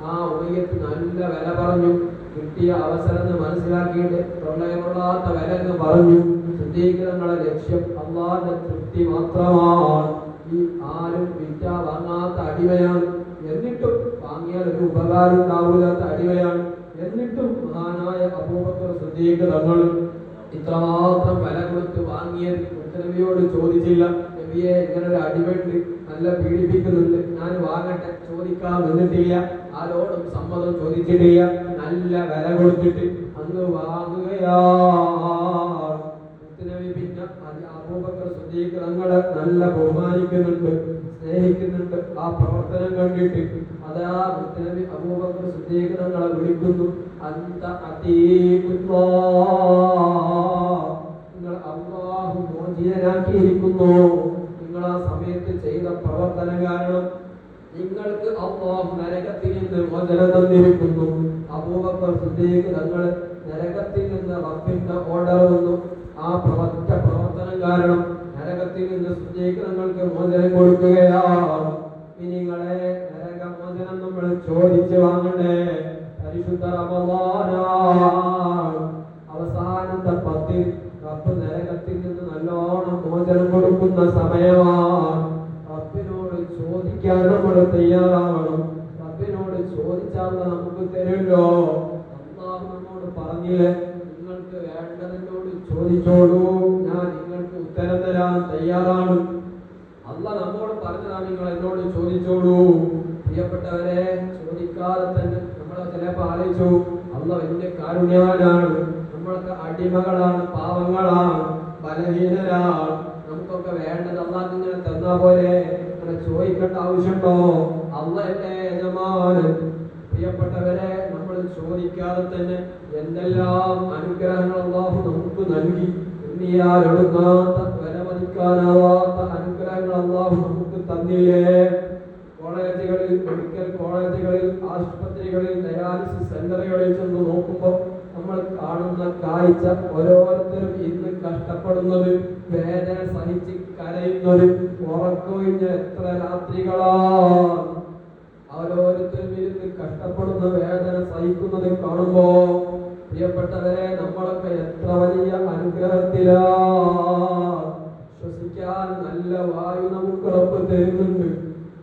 ആ ഉമയ്യത്ത് നല്ല വില പറഞ്ഞു. കിട്ടിയ അവസരം മനസ്സിലാക്കിയിട്ട് തൊള്ളയൊള്ളാത്ത വില എന്ന് പറഞ്ഞു. സിദ്ദീഖ് തങ്ങളുടെ ലക്ഷ്യം അല്ലാഹുവിന്റെ തൃപ്തി മാത്രമാണ്. ഈ ആരും വിറ്റ വാങ്ങാത്ത അടിമയാണ്. എന്നിട്ടും വാങ്ങിയാൽ ഒരു ഉപകാരം ഉണ്ടാവില്ലാത്ത അടിമയാണ്. എന്നിട്ടും മഹാനായ അബൂബക്കർ സിദ്ദീഖ് തങ്ങൾ ഇത്രമാത്രം വില കൊടുത്ത് വാങ്ങിയത് നബിയോട് ചോദിച്ചില്ല. നബിയെ, ഇങ്ങനെ ഒരു അടിമയുണ്ട്, നല്ല പീഡിപ്പിക്കുന്നുണ്ട്, ഞാൻ വാങ്ങട്ടെ, ചോദിക്കാൻ നിന്നിട്ടില്ല. ആരോടും സമ്മതം ചോദിച്ചിട്ടില്ല. നല്ല വില കൊടുത്തിട്ട് അങ്ങ് വാങ്ങുകയാണ്. നബി പിന്നെ അബൂബക്കർ സിദ്ദീഖ് തങ്ങളെ നല്ല ബഹുമാനിക്കുന്നുണ്ട്, സ്നേഹിക്കുന്നുണ്ട്. ആ പ്രവർത്തനം കണ്ടിട്ട് അതാ നബി അബൂബക്കർ സിദ്ദീഖ് തങ്ങളെ വിളിക്കുന്നു, അന്ത അതീഖുല്ലാഹ്, നിങ്ങൾ അല്ലാഹു മോചിതനാക്കിയിരിക്കുന്നു. നിങ്ങൾ ആ സമയത്ത് ചെയ്ത പ്രവർത്തനം കാരണം നിങ്ങൾക്ക് അല്ലാഹു നരകത്തിൽ നിന്ന് മോചനം തന്നിരിക്കുന്നു. അബൂബക്കർ സിദ്ദീഖ് തങ്ങൾ നരകത്തിൽ നിന്ന് റബ്ബിന്റെ ഓർഡർ വന്നു. ആ പ്രവർത്തനം കാരണം നരകത്തിൽ നിന്ന് സിദ്ദീഖ് തങ്ങൾക്ക് മോചനം കൊടുക്കുകയാണ്. നിങ്ങളെ നരകമോചനം നമ്മൾ ചോദിച്ചു വാങ്ങണ്ടേ? പരിശുദ്ധ റമളാനാണ്, അവസാനത്തെ 10 റബ്ബ് നരകത്തിൽ നിന്ന് നല്ലോണം മോചനം കൊടുക്കുന്ന സമയമാണ്. റബ്ബിനോട് ചോദിക്കാൻ നമ്മൾ തയ്യാറാവണം. റബ്ബിനോട് ചോദിച്ചാൽ നമുക്ക് തരുമല്ലോ. അല്ലാഹു നമ്മോട് പറഞ്ഞില്ലേ, നിങ്ങൾക്ക് വേണ്ടതിനോട് ചോദിച്ചോളൂ, ഞാൻ നിങ്ങൾക്ക് ഉത്തരം തരാൻ തയ്യാറാണ്. അല്ലാഹു നമ്മോട് പറഞ്ഞതാണ്, നിങ്ങൾ എന്നോട് ചോദിച്ചോളൂ. പ്രിയപ്പെട്ടവരെ, ചോദിക്കാതെ തന്നെ നമ്മൾ ചിലപ്പോൾ ആലോചിച്ചു, അല്ലാഹു വലിയ കാരുണ്യവാനാണ്. നമ്മളൊക്കെ അടിമകളാണ്, പാവങ്ങളാണ്, ബലഹീനരാണ്. നമുക്കൊക്കെ വേണ്ടത് അല്ലാഹു ഇങ്ങനെ തന്നാ പോലെ അങ്ങനെ ചോദിക്കേണ്ട ആവശ്യമുണ്ടോ? അല്ലാഹുവല്ലേ യജമാനൻ. പ്രിയപ്പെട്ടവരെ, നമ്മൾ ചോദിക്കാതെ തന്നെ എന്തെല്ലാം അനുഗ്രഹങ്ങൾ അല്ലാഹു നമുക്ക് നൽകി. എണ്ണിയാലൊടുങ്ങാത്ത, വിലമതിക്കാനാവാത്ത അനുഗ്രഹങ്ങൾ അല്ലാഹു നമുക്ക് തന്നില്ലേ? കോളേജുകളിൽ, മെഡിക്കൽ കോളേജുകളിൽ, ആശുപത്രികളിൽ, ഡയാലിസിസ് സെന്ററുകളിൽ ചെന്ന് നോക്കുമ്പോൾ നമ്മൾ കാണുന്ന കാഴ്ച, ഓരോരുത്തരും ഇന്ന് കഷ്ടപ്പെടുന്നത്, വേദന സഹിച്ച് കരയുന്നത്, ഉറക്കൊഴിഞ്ഞ എത്ര രാത്രികളാണ്. ഓരോരുത്തരും ഇരുന്ന് കഷ്ടപ്പെടുന്ന, വേദന സഹിക്കുന്നത് കാണുമ്പോ പ്രിയപ്പെട്ടവരെ, നമ്മളൊക്കെ എത്ര വലിയ അനുഗ്രഹത്തിലാണ്. ശ്വസിക്കാൻ നല്ല വായു നമുക്ക് റബ്ബ് തരുന്നുണ്ട്.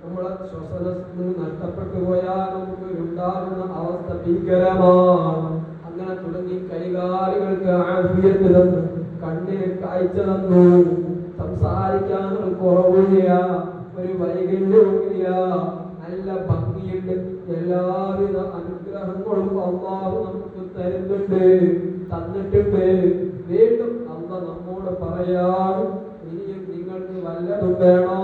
നമ്മളെ ശ്വസനം നഷ്ടപ്പെട്ടു പോയാൽ നമുക്ക് ഉണ്ടാകുന്ന അവസ്ഥ ഭീകരമാണ്. അങ്ങനെ തുടങ്ങി കൈകാലുകൾക്ക് ആഫിയത്ത് തന്നു, കണ്ണിന് കാഴ്ച തന്നു, സംസാരിക്കാൻ കുറവില്ല, ഒരു വൈകല്യവുമില്ല, നല്ല ഭംഗിയുണ്ട്. എല്ലാവിധ അനുഗ്രഹങ്ങളും അല്ലാഹു നമുക്ക് തരുന്നുണ്ട്, തന്നിട്ടുണ്ട്. വീണ്ടും അല്ലാഹു നമ്മോട് പറയാണ്, ഇനിയും നിങ്ങൾക്ക് വല്ലതും വേണോ?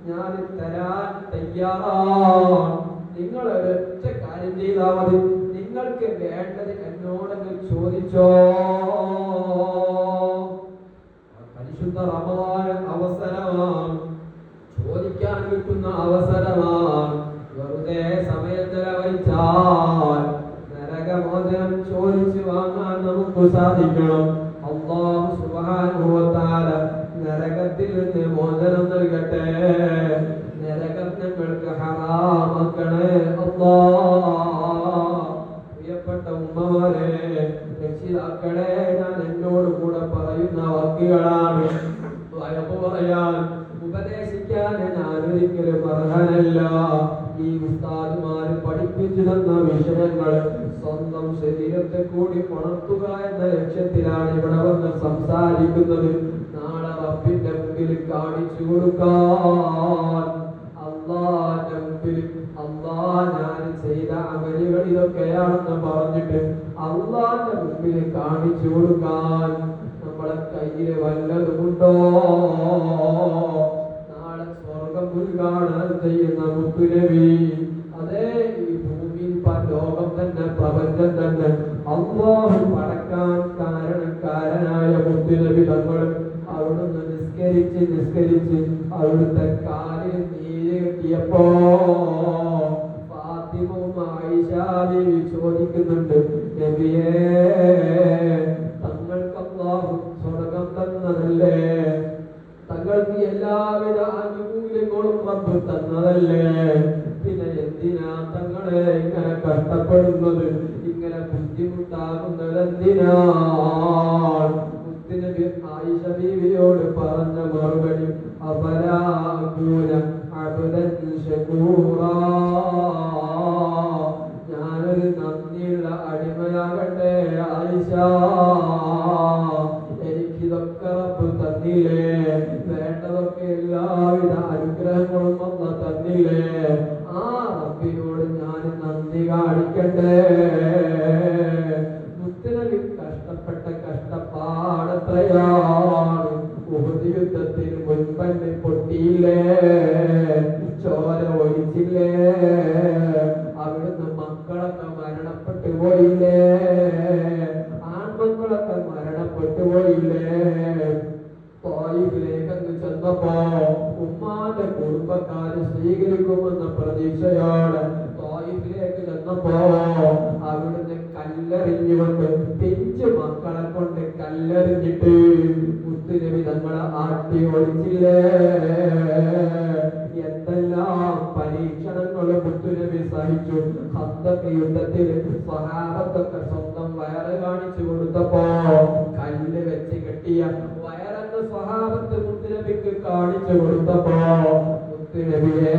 ഞാൻ തരാൻ തയ്യാറാണ്. നിങ്ങൾ ഒരൊറ്റ കാര്യം ചെയ്താൽ മതി. നിങ്ങൾക്ക് വേണ്ടത് എന്നോടൊന്ന് ചോദിച്ചോ. പരിശുദ്ധ റമളാൻ അവസരമാണ്, ചോദിക്കാൻ കിട്ടുന്ന അവസരമാണ്. വെറുതെ സമയത്തിലവഴിച്ചാൽ നരകമോചനം ചോദിച്ചു വാങ്ങാൻ നമുക്ക് സാധിക്കണം. അല്ലാഹു സുബ്ഹാനഹു വ തആല നരകത്തിൽ നിന്ന് മോചനം നൽകട്ടെ. നരകം ഞങ്ങൾക്ക് ഹറാമാക്കണേ അല്ലാ. പ്രിയപ്പെട്ട ഉമ്മമാരെ, രക്ഷിതാക്കളെ, ഞാൻ എന്നോട് കൂടെ പറയുന്ന വാക്കുകളാണ്. വയമ്പ് പറയാൻ ഉപദേശിക്കാൻ ഞാൻ ഒരിക്കലും അർഹനല്ല. ഈ ഉസ്താദുമാര് പഠിപ്പിച്ചു തന്ന വിഷയങ്ങൾ സ്വന്തം ശരീരത്തെ കൂടി ഉണർത്തുക എന്ന ലക്ഷ്യത്തിലാണ് ഇവിടെ വന്ന് സംസാരിക്കുന്നത്. നാളെ റബ്ബിന്റെ മുമ്പിൽ കാണിച്ചു കൊടുക്കാൻ, അല്ലാഹുവിന്റെ മുമ്പിൽ ഞാൻ ചെയ്ത അമലുകൾ ഇതൊക്കെയാണെന്ന് പറഞ്ഞിട്ട് അല്ലാഹുവിന്റെ മുമ്പിൽ കാണിച്ചു കൊടുക്കാൻ നമ്മളെ കയ്യിൽ വല്ലതുമുണ്ടോ? നാളെ സ്വർഗം ഉദ്ഘാടനം ചെയ്യുന്ന മുത്തുനബി, അതേ ഈ ഭൂമിയിൽ ലോകം തന്നെ പ്രപഞ്ചം തന്നെ അല്ലാഹു പടക്കാൻ കാരണക്കാരനായ മുത്തുനബി തങ്ങൾ അവിടുന്ന് നിസ്കരിച്ച് അവിടുത്തെ കാലിൽ നീര് കിട്ടിയപ്പോ ഫാത്തിമയും ആയിഷാ ബീവി ചോദിക്കുന്നുണ്ട്, നബിയേ, തങ്ങൾക്ക് അല്ലാഹു സ്വർഗം തന്നതല്ലേ? തങ്ങൾക്ക് എല്ലാവിധ ആനുകൂല്യങ്ങളും റബ്ബ് തന്നതല്ലേ? പിന്നെ എന്തിനാ തങ്ങളെ ഇങ്ങനെ കഷ്ടപ്പെടുന്നത്, ഇങ്ങനെ ബുദ്ധിമുട്ടാകുന്നത് എന്തിനാണ്? മുത്തുനബി ആയിഷ ബീവിയോട് പറഞ്ഞ മറുപടി, അഫലാ അകൂന അബ്ദൻ ശകൂറാ, ഞാനൊരു നന്ദിയുള്ള അടിമയാകട്ടെ ആയിഷ. എനിക്കിതൊക്കെ റബ്ബ് തന്നില്ലേ? വേണ്ടതൊക്കെ എല്ലാവിധ അനുഗ്രഹങ്ങളും വന്ന തന്നില്ലേ? ആ റബ്ബിനോട് ഞാൻ നന്ദി കാണിക്കട്ടെ. മുത്തുനബി കഷ്ടപ്പെട്ട കഷ്ടപ്പാടത്രയാണ്. ഉഹുദ് യുദ്ധത്തിന് മുൻപന്നെ പൊട്ടിയില്ലേ? ചോര ഒഴിച്ചില്ലേ? അവിടുന്ന് മക്കളൊക്കെ മരണപ്പെട്ടു പോയില്ലേ? ആൺമക്കളൊക്കെ മരണപ്പെട്ടു പോയില്ലേ? ത്വായിഫിലേക്ക് ചെന്നപ്പോ ഉമ്മാന്റെ കുടുംബക്കാര് സ്വീകരിക്കുമെന്ന പ്രതീക്ഷയോടെ ത്വായിഫിലേക്ക് ചെന്നപ്പോ അവിടുന്ന് കല്ലെറിഞ്ഞുകൊണ്ട് പിഞ്ചു മക്കളെ കൊണ്ട് കല്ലെറിഞ്ഞിട്ട് മുത്തുനബി തങ്ങളെ ആട്ടി ഒഴിച്ചില്ലേ? എന്തെല്ലാം പരീക്ഷണങ്ങളും മുത്തുനബി സഹിച്ചു. ഖന്തഖ് യുദ്ധത്തിൽ സ്വഹാബത്തൊക്കെ സ്വന്തം വയറ് കാണിച്ചു കൊടുത്തപ്പോ കല്ല് വെച്ച് കെട്ടിയ വയറെന്ന് സ്വഹാബത്ത് മുത്തുനബിക്ക് കാണിച്ചു കൊടുത്തപ്പോ മുത്തുനബിയെ,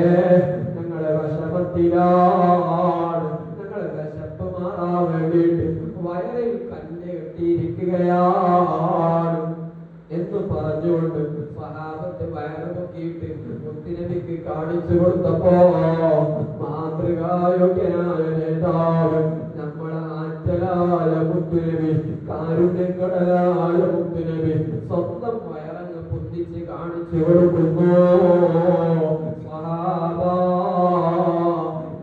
ഞങ്ങളെ വിഷമത്തിലാണ്, ഞങ്ങളെ വിശപ്പ് മാറാൻ വേണ്ടിയിട്ട് വയറിൽ കല്ല് കെട്ടിയിരിക്കുകയാണ് എന്ന് പറഞ്ഞുകൊണ്ട് സ്വഹാബത്ത് വയറ് പൊക്കിയിട്ട് മുത്തുനബിക്ക് കാണിച്ചു കൊടുത്തപ്പോ മാതൃകായോഗ്യനായ നേതാവ്, നമ്മളെ ആറ്റലായ മുത്തുനബി, കാരുണ്യക്കടലായ മുത്തുനബി സ്വന്തം വയറങ്ങ് പൊന്തിച്ച് കാണിച്ചു കൊടുക്കുന്നു. സ്വഹാബാ,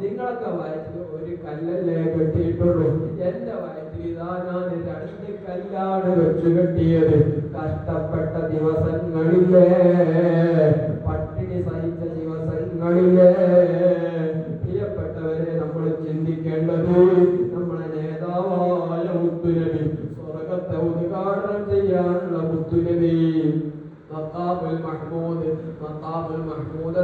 നിങ്ങളൊക്കെ വയറ്റിൽ ഒരു കല്ലല്ലേ കെട്ടിയിട്ടുള്ളൂ, എന്റെ വയറ്റിൽ ഇതാ ഞാൻ 2 കല്ലാണ് വെച്ചു കെട്ടിയത്. കഷ്ടപ്പെട്ട ദിവസങ്ങളില്ലേ, പട്ടിണി സഹിച്ച ദിവസങ്ങളില്ലേ? പ്രിയപ്പെട്ടവരെ, നമ്മൾ ചിന്തിക്കേണ്ടത് നമ്മളെ നേതാവായ മുത്തുനബി, സ്വർഗത്തെ ഉദ്ഘാടനം ചെയ്യാനുള്ള മുത്തുനബി, മഖാമുൽ മഹ്മൂദ്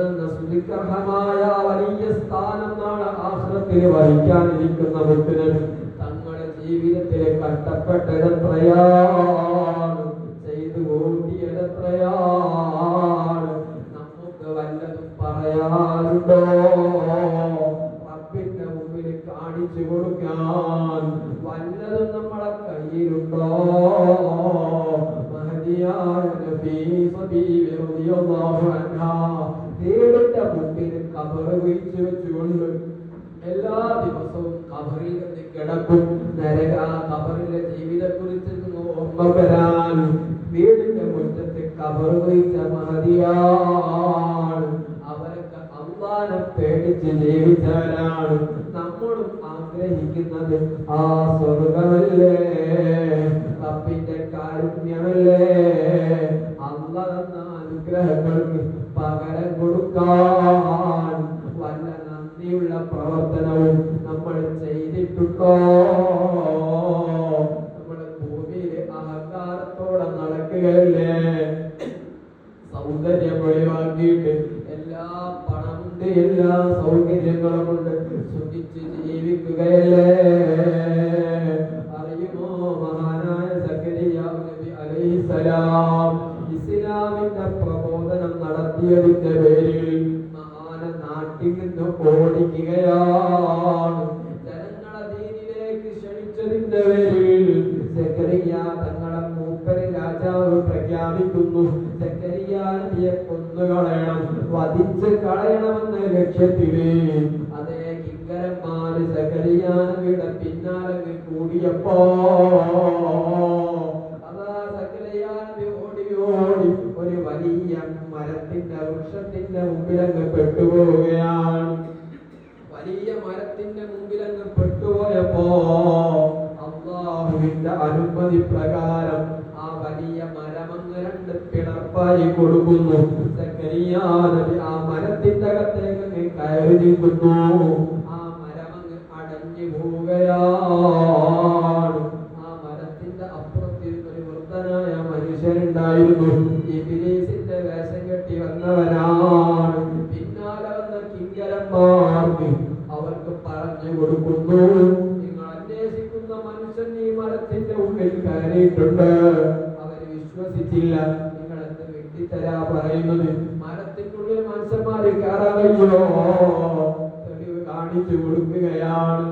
എന്ന സുദിക്കർഹമായ വലിയ സ്ഥാനം നാളെ ആഖിറത്തിൽ വഹിക്കാനിരിക്കുന്ന മുത്തുനബി തങ്ങളുടെ ജീവിതത്തിലെ കഷ്ടപ്പെട്ടതെത്രയാണ്, ചെയ്തു കൂട്ടിയതെത്രയാണ്. നമുക്ക് വല്ലതും പറയാനുണ്ടോ? റബ്ബിന്റെ മുമ്പിൽ കാണിച്ചു കൊടുക്കാൻ വല്ലതും നമ്മളെ കയ്യിലുണ്ടോ? മഹദിയായ നഫീസ ബീവി റളിയല്ലാഹു അൻഹാ വീടിന്റെ മുമ്പിൽ ഖബർ കുഴിച്ചു വെച്ചുകൊണ്ട് എല്ലാ ദിവസവും ഖബറിൽ കിടക്കും. നരക ഖബറിലെ ജീവിതത്തെക്കുറിച്ച് ഓർമ്മ വരാൻ വീടിന്റെ മുറ്റത്ത് ഖബർ കുഴിച്ച മഹദിയാണ്. അവരൊക്കെ അല്ലാഹുവിനെ പേടിച്ച് ജീവിച്ചവരാണ്. നമ്മളും ആഗ്രഹിക്കുന്നത് ആ സ്വർഗമല്ലേ, റബ്ബിന്റെ കാരുണ്യമല്ലേ? അല്ലാഹ് തന്ന അനുഗ്രഹങ്ങൾക്ക് പകരം കൊടുക്കാൻ വല്ല നന്ദിയുള്ള പ്രവർത്തനവും നമ്മൾ ചെയ്തിട്ടുണ്ടോ? നമ്മൾ ഭൂമിയിൽ അഹങ്കാരത്തോടെ നടക്കുകയല്ലേ? സൗന്ദര്യ ദാരിദ്ര്യം ഒഴിവാക്കിയിട്ട് എല്ലാ പണമുണ്ട്, എല്ലാ സൗകര്യങ്ങളുമുണ്ട്, സുഖിച്ച് ജീവിക്കുകയല്ലേ. അറിയുമോ മഹാനായ സക്കരിയ നബി അലൈഹിസ്സലാം ഇസ്ലാമിന്റെ പ്രബോധനം നടത്തിയതിന്റെ പേരിൽ മഹാനെ നാട്ടിൽ നിന്ന് ഓടിക്കുകയാണ്. ജനങ്ങളെ ദീനിലേക്ക് ക്ഷണിച്ചതിന്റെ പേരിൽ സക്കരിയ തങ്ങളെ മൂപ്പര് രാജാവ് പ്രഖ്യാപിക്കുന്നു, സക്കരിയ നബിയെ കൊന്നുകളയണം, വധിച്ച് കളയണമെന്ന ലക്ഷ്യത്തില് അതേ കിങ്കരന്മാര് സക്കരിയ നബിയുടെ പിന്നാലെ കൂടിയപ്പോ അതാ സക്കരിയ നബി ഓടി ഓടി ഒരു വലിയ മരത്തിന്റെ വൃക്ഷത്തിന്റെ മുമ്പിലങ്ങ് പെട്ടുപോവുകയാണ്. വലിയ മരത്തിന്റെ മുമ്പിലങ്ങ് പെട്ടുപോയപ്പോ അല്ലാഹുവിന്റെ അനുമതി പ്രകാരം ആ വലിയ മരമങ്ങ് രണ്ട് പിളർപ്പായി കൊടുക്കുന്നു. സക്കരിയ നബി ആ മരത്തിന്റെ അകത്തേക്ക് കയറി നിൽക്കുന്നു. ആ മരമങ്ങ് അടഞ്ഞു പോവുകയാണ്. ആ മരത്തിന്റെ അപ്പുറത്തിൽ ഒരു വൃദ്ധനായ മനുഷ്യനുണ്ടായിരുന്നു. ഇബ്ലീസിന്റെ വേഷം കെട്ടി വന്നവനാണ്. പിന്നാലെ വന്ന കിങ്കരന്മാർക്ക് അവർക്ക് പറഞ്ഞു കൊടുക്കുന്നു, നിങ്ങൾ അന്വേഷിക്കുന്ന മനുഷ്യൻ ഈ മരത്തിന്റെ ഉള്ളിൽ കയറിയിട്ടുണ്ട്. അവര് വിശ്വസിച്ചില്ല. നിങ്ങൾ എന്ത് വെട്ടിത്തരാ പറയുന്നത്? മരത്തിനുള്ളിൽ മനുഷ്യന്മാര് കയറാമല്ലോ. തെളിവ് കാണിച്ചു കൊടുക്കുകയാണ്.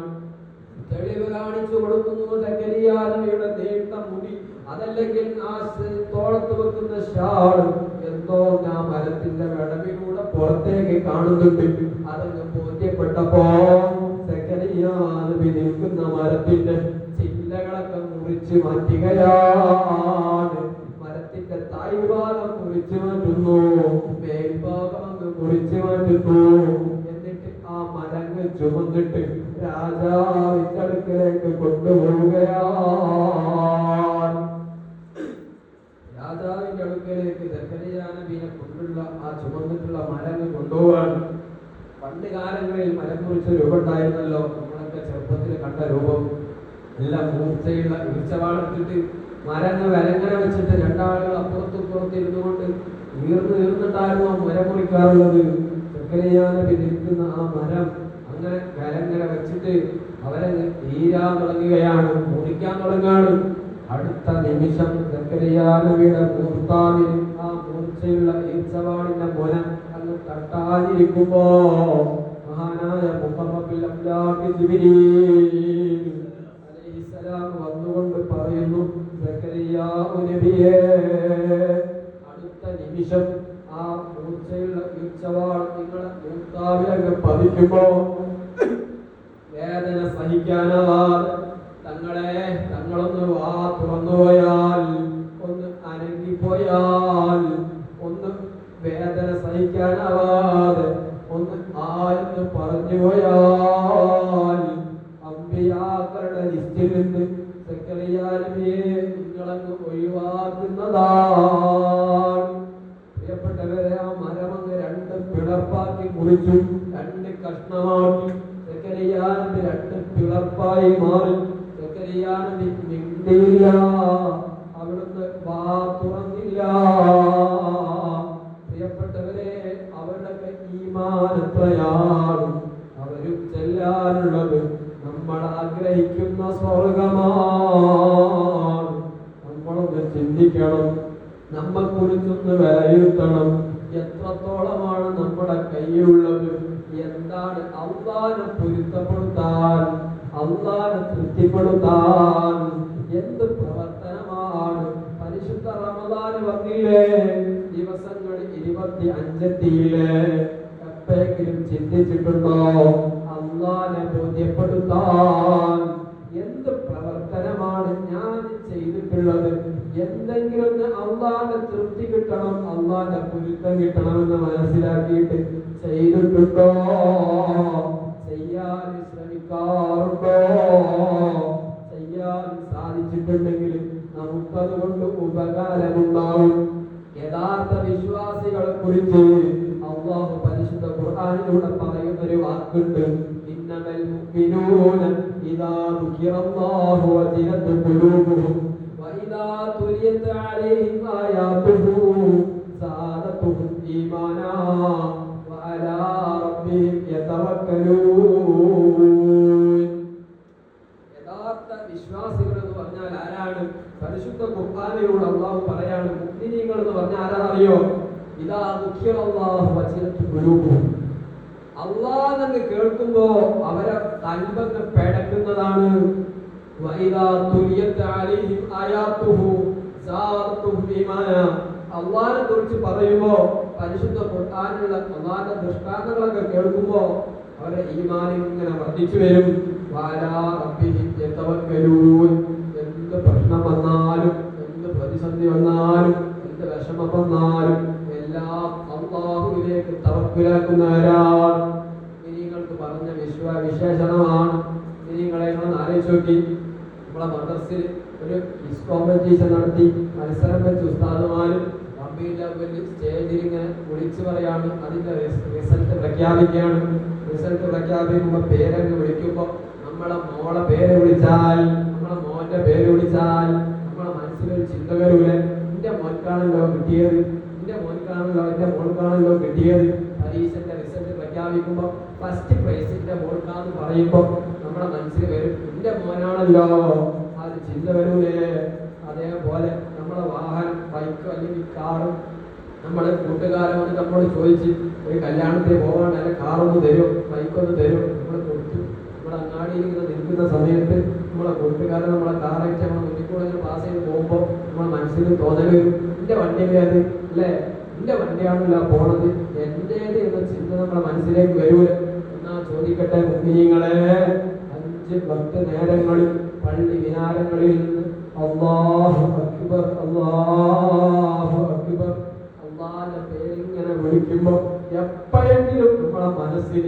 തെളിവ് കാണിച്ചു കൊടുക്കുന്നു. സക്കരിയ നബിയുടെ നീണ്ട മുടി, അതല്ലെങ്കിൽ ആ തോളത്ത് വെക്കുന്ന ഷാള് എന്തോ ആ മരത്തിന്റെ വിടവിലൂടെ പുറത്തേക്ക് കാണുന്നുണ്ട്. അതങ്ങ് ബോധ്യപ്പെട്ടപ്പോ സക്കരിയ നബി നിൽക്കുന്ന മരത്തിന്റെ ചില്ലകളൊക്കെ മുറിച്ച് മാറ്റുകയാണ്. മരത്തിന്റെ താഴ്ഭാഗം മുറിച്ചു മാറ്റുന്നു, മേൽഭാഗം അങ്ങ് മുറിച്ചു മാറ്റുന്നു. എന്നിട്ട് ആ മരങ്ങ് ചുമന്നിട്ട് രാജാവിന്റെ അടുക്കലേക്ക് കൊണ്ടുപോവുകയാണ്. രാജാവിന്റെ അടുക്കലേക്ക് സക്കരിയ നബിയെ കൊണ്ടുള്ള ആ ചുമന്നിട്ടുള്ള മരങ്ങ് കൊണ്ടുപോവാണ്. പണ്ട് കാലങ്ങളിൽ മരം മുറിച്ച രൂപം ഉണ്ടായിരുന്നല്ലോ, നമ്മളൊക്കെ ചെറുപ്പത്തിൽ കണ്ട രൂപം. എല്ലാം മൂർച്ചയുള്ള ഈർച്ചവാളെടുത്തിട്ട് മരങ്ങ് വരങ്ങനെ വെച്ചിട്ട് രണ്ടാളുകൾ അപ്പുറത്തും ഇപ്പുറത്ത് ഇരുന്നുകൊണ്ട് നീർന്നിട്ടായിരുന്നു ആ മരം മുറിക്കാറുള്ളത്. സക്കരിയ നബി നിൽക്കുന്ന ആ മരം അങ്ങനെ വരങ്ങനെ വെച്ചിട്ട് അവരങ്ങ് തീരാൻ തുടങ്ങുകയാണ്, മുറിക്കാൻ തുടങ്ങുകയാണ്. അടുത്ത നിമിഷം സക്കരിയ നബിയുടെ മൂർത്താവിന് ആ മൂർച്ചയുള്ള ഈർച്ചവാളിന്റെ മുന അങ്ങ് തട്ടാതിരിക്കുമ്പോ മഹാനായ മുഹമ്മദുൽ അംലാഖ് ജിബ്രീൽ അലൈഹിസ്സലാം വന്നുകൊണ്ട് പറയുന്നു, സക്കരിയ നബിയേ. അടുത്ത നിമിഷം ആ മൂർച്ചയുള്ള ഈർച്ചവാൾ നിങ്ങളെ മൂർത്താവിലങ്ങ് പതിക്കുമ്പോ വേദന സഹിക്കാനാവാതെ തങ്ങളൊന്ന് വാ തുറന്നുപോയാൽ, ഒന്ന് അനങ്ങിപ്പോയാൽ, ഒന്ന് വേദന സഹിക്കാനാവാതെ ഒന്ന് ആയെന്ന് പറഞ്ഞു പോയാൽ അമ്പിയാക്കളുടെ ലിസ്റ്റിൽ നിന്ന് സക്കരിയ നബിയെ നിങ്ങളങ്ങ് ഒഴിവാക്കുന്നതാണ്. പ്രിയപ്പെട്ടവരെ, ആ മരമങ്ങ് രണ്ട് പിളർപ്പാക്കി മുറിച്ചു, രണ്ട് കഷ്ണമാക്കി. സക്കരിയ നബി രണ്ട് പിളർപ്പായി മാറി. സക്കരിയ നബി മിണ്ടിയില്ല, അവിടുന്ന് വാ തുറന്നില്ല. പ്രിയപ്പെട്ടവരെ, അവരുടെ ഈമാൻ എത്രയാണ്. അവരും ചെല്ലാനുള്ളത് നമ്മൾ ആഗ്രഹിക്കുന്ന സ്വർഗമാണ്. നമ്മളൊന്ന് ചിന്തിക്കണം, നമ്മെക്കുറിച്ചൊന്ന് വിലയിരുത്തണം. എത്രത്തോളമാണ് നമ്മുടെ കയ്യിലുള്ളത്? എന്താണ് അല്ലാഹനെ പൊരുത്തപ്പെടുത്താൻ, അല്ലാഹനെ തൃപ്തിപ്പെടുത്താൻ എന്ത് പ്രവർത്തനമാണ്? പരിശുദ്ധ റമദാൻ വന്നില്ലേ, ദിവസങ്ങൾ 25 എപ്പോഴെങ്കിലും ചിന്തിച്ചിട്ടുണ്ടോ അല്ലാഹനെ ബോധ്യപ്പെടുത്താൻ എന്ത് പ്രവർത്തനമാണ് ഞാൻ ചെയ്തിട്ടുള്ളത്? എന്തെങ്കിലും അല്ലാഹന്റെ തൃപ്തി കിട്ടണം, അല്ലാഹന്റെ പൊരുത്തം കിട്ടണമെന്ന് മനസ്സിലാക്കിയിട്ട് ചെയ്തിട്ടുണ്ടോ? ചെയ്യാൻ ശ്രമിക്കാറുണ്ടോ? ചെയ്യാൻ സാധിച്ചിട്ടുണ്ടെങ്കിൽ നമുക്കതുകൊണ്ട് ഉപകാരമുണ്ടാവും. യഥാർത്ഥ വിശ്വാസികളെ കുറിച്ച് അല്ലാഹു പരിശുദ്ധ ഖുർആനിലൂടെ പറയുന്ന ഒരു വാക്കുണ്ട്, ഇന്നമൽ മുഅ്മിനൂന ഇദാ ദുകിറല്ലാഹു വജിലത് ഖുലൂബുഹും വഇദാ തുലിയത് അലൈഹിം ആയാതുഹു സാദതുഹും ഈമാനാ വഅലാ റബ്ബിഹിം യതവക്കലൂൻ. യഥാർത്ഥ വിശ്വാസികൾ എന്ന് പറഞ്ഞാൽ ആരാണ്? പരിശുദ്ധ ഖുർആനിലൂടെ അല്ലാഹു പറയാണ് മുഅ്മിനീങ്ങൾ എന്ന് പറഞ്ഞാൽ ആരാണെന്നറിയോ? ഇദാ ദുഖിറല്ലാഹു വജിലത് ഖുലൂബുഹും. അല്ലാഹ് എന്ന് കേൾക്കുമ്പോ അവരെ കൽബൊക്കെ പെടക്കുന്നതാണ്. വഇദാ തുലിയത് അലൈഹിം ആയാതുഹു സാറത്തുഹും ഈമാനാ. അല്ലാഹനെ കുറിച്ച് പറയുമ്പോ പരിശുദ്ധ ഖുർആനിലുള്ള അല്ലാഹുവിന്റെ ദൃഷ്ടാന്തങ്ങളൊക്കെ കേൾക്കുമ്പോ അവരുടെ ഈമാൻ ഇങ്ങനെ വർദ്ധിച്ചു വരും. വഅലാ റബ്ബിഹിം യതവക്കലൂൻ. എന്ത് പ്രശ്നം വന്നാലും, എന്ത് പ്രതിസന്ധി വന്നാലും, എന്ത് വിഷമം വന്നാലും എല്ലാം അല്ലാഹുവിലേക്ക് തവക്കുലാക്കുന്നവരാണ്. നിങ്ങൾക്ക് പറഞ്ഞ വിശേഷണമാണ്. നിങ്ങളെ ആലോചിച്ച് നോക്കി. നമ്മളെ മദ്രസയിൽ ഒരു ക്വിസ് കോമ്പറ്റീഷൻ നടത്തി മത്സരം വെച്ച് ഉസ്താദുമാരും സ്റ്റേജിൽ ഇങ്ങനെ വിളിച്ചു പറയാണ്. അതിന്റെ റിസൾട്ട് പ്രഖ്യാപിക്കുകയാണ്. റിസൾട്ട് പ്രഖ്യാപിക്കുമ്പോ പേരങ്ങ് വിളിക്കുമ്പോ നമ്മളെ മോളെ പേര് വിളിച്ചാൽ, നമ്മളെ മോന്റെ പേര് വിളിച്ചാൽ നമ്മളെ മനസ്സിലൊരു ചിന്ത വരൂലെ, എന്റെ മോൻക്കാണല്ലോ കിട്ടിയത്, എന്റെ മോൾക്കാണല്ലോ കിട്ടിയത്. പരീക്ഷന്റെ റിസൾട്ട് പ്രഖ്യാപിക്കുമ്പോ ഫസ്റ്റ് പ്രൈസിന്റെ മോൾക്കാന്ന് പറയുമ്പോ നമ്മുടെ മനസ്സിൽ വരും എന്റെ മോനാണല്ലോ, അത് ചിന്ത വരൂലേ. അതേപോലെ നമ്മളെ വാഹനം, ബൈക്ക് അല്ലെങ്കിൽ കാറ്, നമ്മുടെ കൂട്ടുകാരൻ വന്ന് നമ്മളോട് ചോദിച്ച് ഒരു കല്യാണത്തിന് പോകാൻ അല്ലെ കാറൊന്ന് തരും, ബൈക്കൊന്ന് തരും. നമ്മൾ കൊടുത്തു. നമ്മുടെ അങ്ങാടിയിൽ ഇങ്ങനെ നിൽക്കുന്ന സമയത്ത് നമ്മളെ കൂട്ടുകാരൻ നമ്മളെ കാറായിട്ട് നമ്മളെ മുന്നിൽ കൂടെ പാസ് ചെയ്ത് പോകുമ്പോൾ നമ്മളെ മനസ്സിൽ തോന്നൽ വരും എന്റെ വണ്ടിയല്ലേ അത്, അല്ലേ, എന്റെ വണ്ടിയാണല്ലോ പോണത്, എന്റേത് എന്ന ചിന്ത നമ്മളെ മനസ്സിലേക്ക് വരൂല. എന്നാ ചോദിക്കട്ടെ മുഅ്മിനീങ്ങളെ, 5 വക്ത് നേരങ്ങളിൽ പള്ളി വിനാരങ്ങളിൽ നിന്ന് അല്ലാഹു അക്ബർ അല്ലാഹു അക്ബർ അല്ലാഹുവിന്റെ പേരിങ്ങനെ വിളിക്കുമ്പോ എപ്പോഴെങ്കിലും നമ്മളെ മനസ്സിൽ